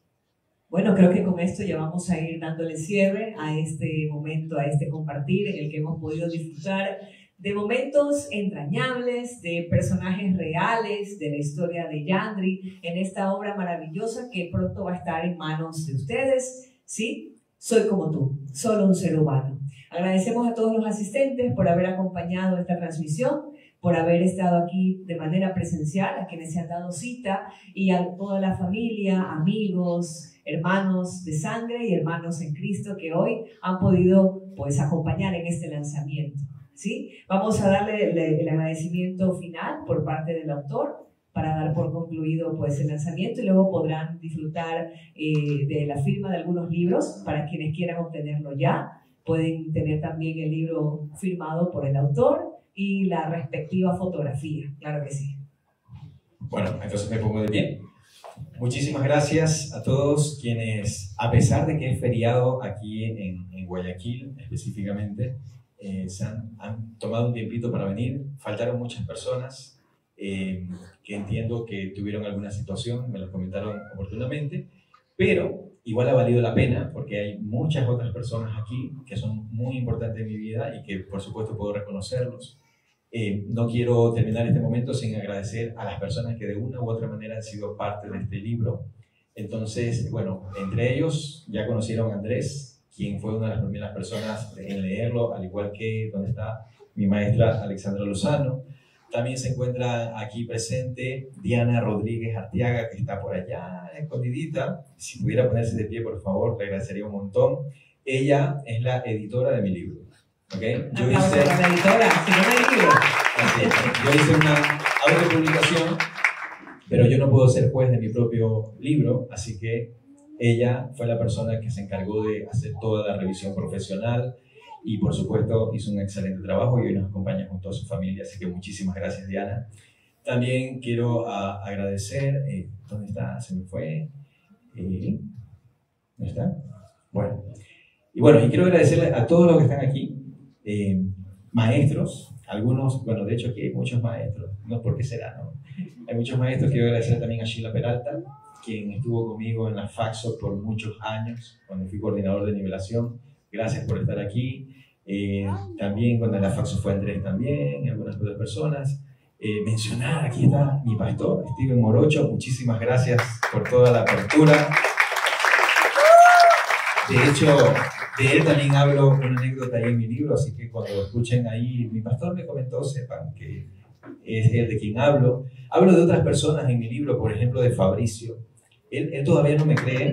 Bueno, creo que con esto ya vamos a ir dándole cierre a este momento, a este compartir en el que hemos podido disfrutar de momentos entrañables, de personajes reales, de la historia de Yandri, en esta obra maravillosa que pronto va a estar en manos de ustedes. ¿Sí? Soy como tú, solo un ser humano. Agradecemos a todos los asistentes por haber acompañado esta transmisión, por haber estado aquí de manera presencial, a quienes se han dado cita, y a toda la familia, amigos, hermanos de sangre y hermanos en Cristo que hoy han podido pues acompañar en este lanzamiento. ¿Sí? Vamos a darle el agradecimiento final por parte del autor para dar por concluido pues el lanzamiento, y luego podrán disfrutar de la firma de algunos libros. Para quienes quieran obtenerlo ya, pueden tener también el libro firmado por el autor y la respectiva fotografía, claro que sí. Bueno, entonces me pongo de pie. Muchísimas gracias a todos quienes, a pesar de que es feriado aquí en Guayaquil específicamente, han tomado un tiempito para venir. Faltaron muchas personas que entiendo que tuvieron alguna situación, me lo comentaron oportunamente, pero igual ha valido la pena porque hay muchas otras personas aquí que son muy importantes en mi vida y que por supuesto puedo reconocerlos. No quiero terminar este momento sin agradecer a las personas que de una u otra manera han sido parte de este libro. Entonces, bueno, entre ellos ya conocieron a Andrés, quien fue una de las primeras personas en leerlo, al igual que donde está mi maestra Alexandra Lozano. También se encuentra aquí presente Diana Rodríguez Arteaga, que está por allá, escondidita. Si pudiera ponerse de pie, por favor, le agradecería un montón. Ella es la editora de mi libro. ¿Okay? Yo hice una autopublicación, pero yo no puedo ser juez de mi propio libro, así que ella fue la persona que se encargó de hacer toda la revisión profesional y por supuesto hizo un excelente trabajo y hoy nos acompaña con toda su familia, así que muchísimas gracias, Diana. También quiero agradecer, ¿dónde está? Se me fue. ¿Dónde está? Bueno, y quiero agradecerle a todos los que están aquí, maestros, algunos, bueno, de hecho aquí hay muchos maestros, no por qué será, ¿no? Hay muchos maestros. Quiero agradecer también a Sheila Peralta, quien estuvo conmigo en la Faxo por muchos años, cuando fui coordinador de nivelación. Gracias por estar aquí. También cuando la Faxo fue Andrés también, y algunas otras personas. Mencionar, aquí está mi pastor, Steven Morocho. Muchísimas gracias por toda la apertura. De hecho, de él también hablo una anécdota ahí en mi libro, así que cuando escuchen ahí, mi pastor me comentó, sepan que es él de quien hablo. Hablo de otras personas en mi libro, por ejemplo de Fabricio. Él todavía no me cree,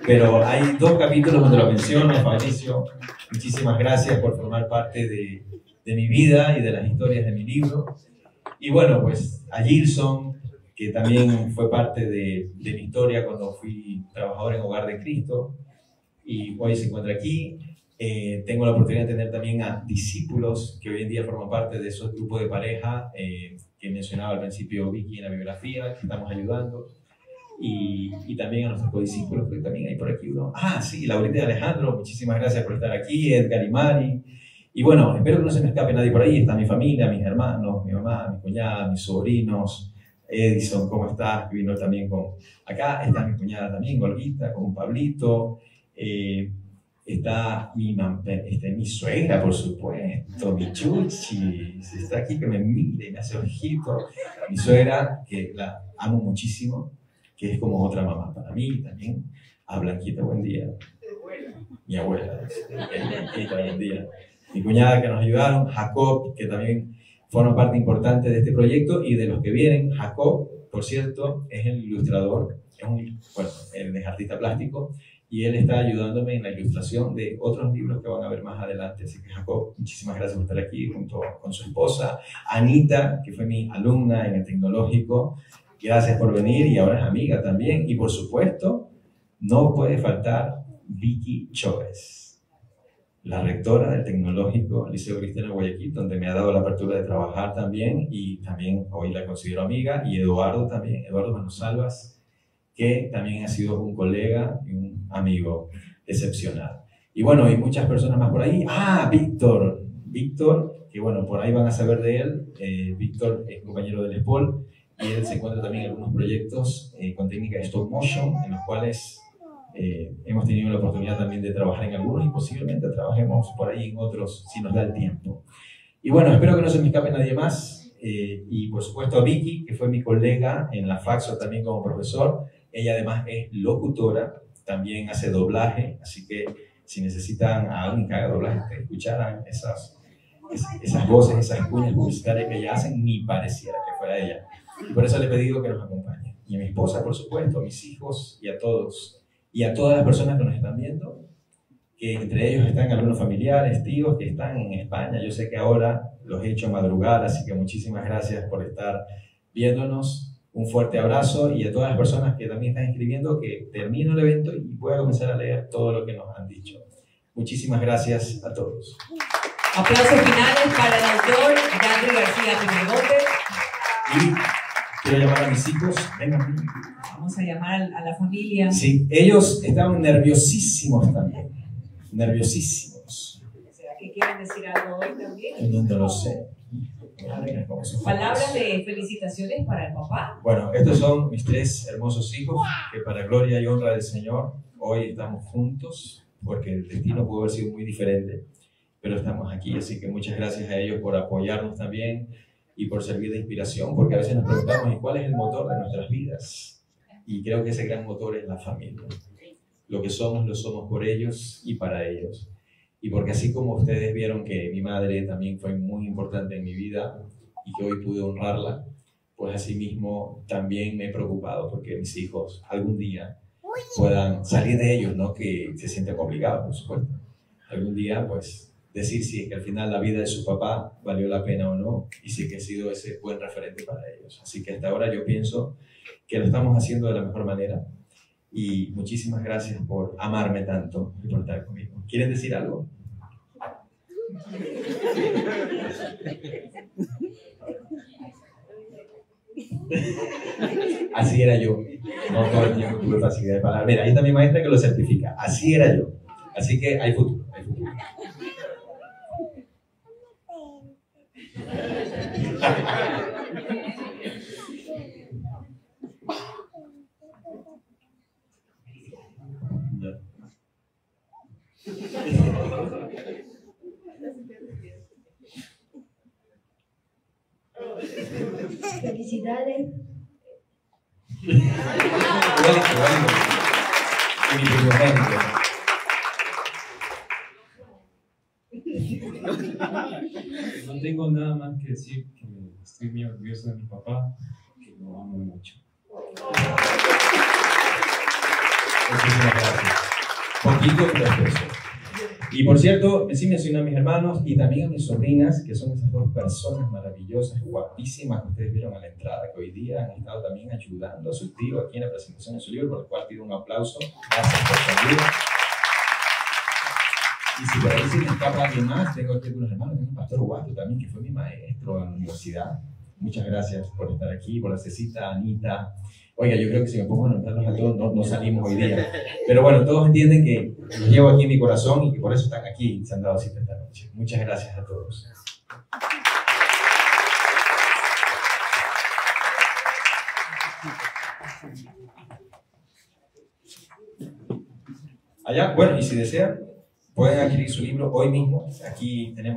pero hay 2 capítulos donde lo menciono. Fabricio, muchísimas gracias por formar parte de mi vida y de las historias de mi libro. Y bueno, pues a Gilson, que también fue parte de mi historia cuando fui trabajador en Hogar de Cristo, y hoy se encuentra aquí. Tengo la oportunidad de tener también a discípulos que hoy en día forman parte de esos grupos de pareja que mencionaba al principio Vicky en la biografía, que estamos ayudando. Y también a nuestros codiscípulos, que también hay por aquí uno. Ah, sí, Laurita y Alejandro, muchísimas gracias por estar aquí, Edgar y Mari. Y bueno, espero que no se me escape nadie por ahí. Está mi familia, mis hermanos, mi mamá, mi cuñada, mis sobrinos. Edison, ¿cómo estás? Que vino también con... Acá está mi cuñada también, Olguita, con un Pablito. Está mi suegra, por supuesto, mi Chuchi. Está aquí, que me mire, me hace ojito. Mi suegra, que la amo muchísimo, que es como otra mamá para mí también. A Blanquita, buen día. Mi abuela, Blanquita, buen día. Mi cuñada, que nos ayudaron. Jacob, que también forma parte importante de este proyecto y de los que vienen. Jacob, por cierto, es el ilustrador, él es artista plástico y él está ayudándome en la ilustración de otros libros que van a ver más adelante. Así que Jacob, muchísimas gracias por estar aquí junto con su esposa. Anita, que fue mi alumna en el tecnológico, gracias por venir y ahora es amiga también. Y por supuesto, no puede faltar Vicky Chávez, la rectora del Tecnológico Liceo Cristiano de Guayaquil, donde me ha dado la apertura de trabajar también, y también hoy la considero amiga, y Eduardo también, Eduardo Manosalvas, que también ha sido un colega y un amigo excepcional. Y bueno, hay muchas personas más por ahí. Víctor, que bueno, por ahí van a saber de él. Víctor es compañero del ESPOL, y él se encuentra también en algunos proyectos con técnica de stop motion, en los cuales hemos tenido la oportunidad también de trabajar en algunos, y posiblemente trabajemos por ahí en otros si nos da el tiempo. Y bueno, espero que no se me escape nadie más. Y por supuesto a Vicky, que fue mi colega en la Faxo también como profesor. Ella además es locutora, también hace doblaje, así que si necesitan a alguien que haga doblaje, que escucharan esas voces, esas cuñas publicitarias que ella hace, ni pareciera que fuera ella. Y por eso le he pedido que nos acompañe. Y a mi esposa, por supuesto, a mis hijos y a todos. Y a todas las personas que nos están viendo, que entre ellos están algunos familiares, tíos que están en España. Yo sé que ahora los he hecho madrugar, así que muchísimas gracias por estar viéndonos. Un fuerte abrazo, y a todas las personas que también están escribiendo, que termino el evento y pueda comenzar a leer todo lo que nos han dicho. Muchísimas gracias a todos. Aplausos finales para el autor Gandri García Pinegote. Y quiero llamar a mis hijos. Vengan. Vamos a llamar a la familia. Sí, ellos estaban nerviosísimos también. Nerviosísimos. ¿Será que quieren decir algo hoy también? No lo sé. Palabras de felicitaciones para el papá. Bueno, estos son mis 3 hermosos hijos, que para gloria y honra del Señor hoy estamos juntos, porque el destino pudo haber sido muy diferente, pero estamos aquí. Así que muchas gracias a ellos por apoyarnos también y por servir de inspiración, porque a veces nos preguntamos, ¿y cuál es el motor de nuestras vidas? Y creo que ese gran motor es la familia. Lo que somos, lo somos por ellos y para ellos. Y porque así como ustedes vieron que mi madre también fue muy importante en mi vida y que hoy pude honrarla, pues así mismo también me he preocupado porque mis hijos algún día puedan salir de ellos, no que se sienten obligados, por supuesto. Algún día, pues, decir si es que al final la vida de su papá valió la pena o no, y si es que ha sido ese buen referente para ellos. Así que hasta ahora yo pienso que lo estamos haciendo de la mejor manera. Y muchísimas gracias por amarme tanto y por estar conmigo. ¿Quieren decir algo? Así era yo. No todo el tiempo tuve facilidad de palabra. Mira, ahí está mi maestra que lo certifica. Así era yo. Así que hay futuro. Hay futuro. Felicidades. Igualito. Y mi primogénito. No tengo nada más que decir, que estoy muy orgulloso de mi papá, que lo amo mucho. Muchísimas gracias. Poquito, pero expreso. Y por cierto, sí menciono a mis hermanos y también a mis sobrinas, que son esas 2 personas maravillosas, guapísimas, que ustedes vieron a la entrada, que hoy día han estado también ayudando a su tío aquí en la presentación de su libro, por lo cual pido un aplauso. Gracias por su ayuda. Y si por ahí se me escapa alguien más, tengo aquí algunos hermanos, tengo un pastor Guato también, que fue mi maestro en la universidad. Muchas gracias por estar aquí, por la Cecita, Anita. Oiga, yo creo que si me pongo a nombrarlos a todos, no salimos hoy día. Pero bueno, todos entienden que los llevo aquí en mi corazón y que por eso están aquí y se han dado cita esta noche. Muchas gracias a todos. Allá, bueno, y si desean, pueden adquirir su libro hoy mismo. Aquí tenemos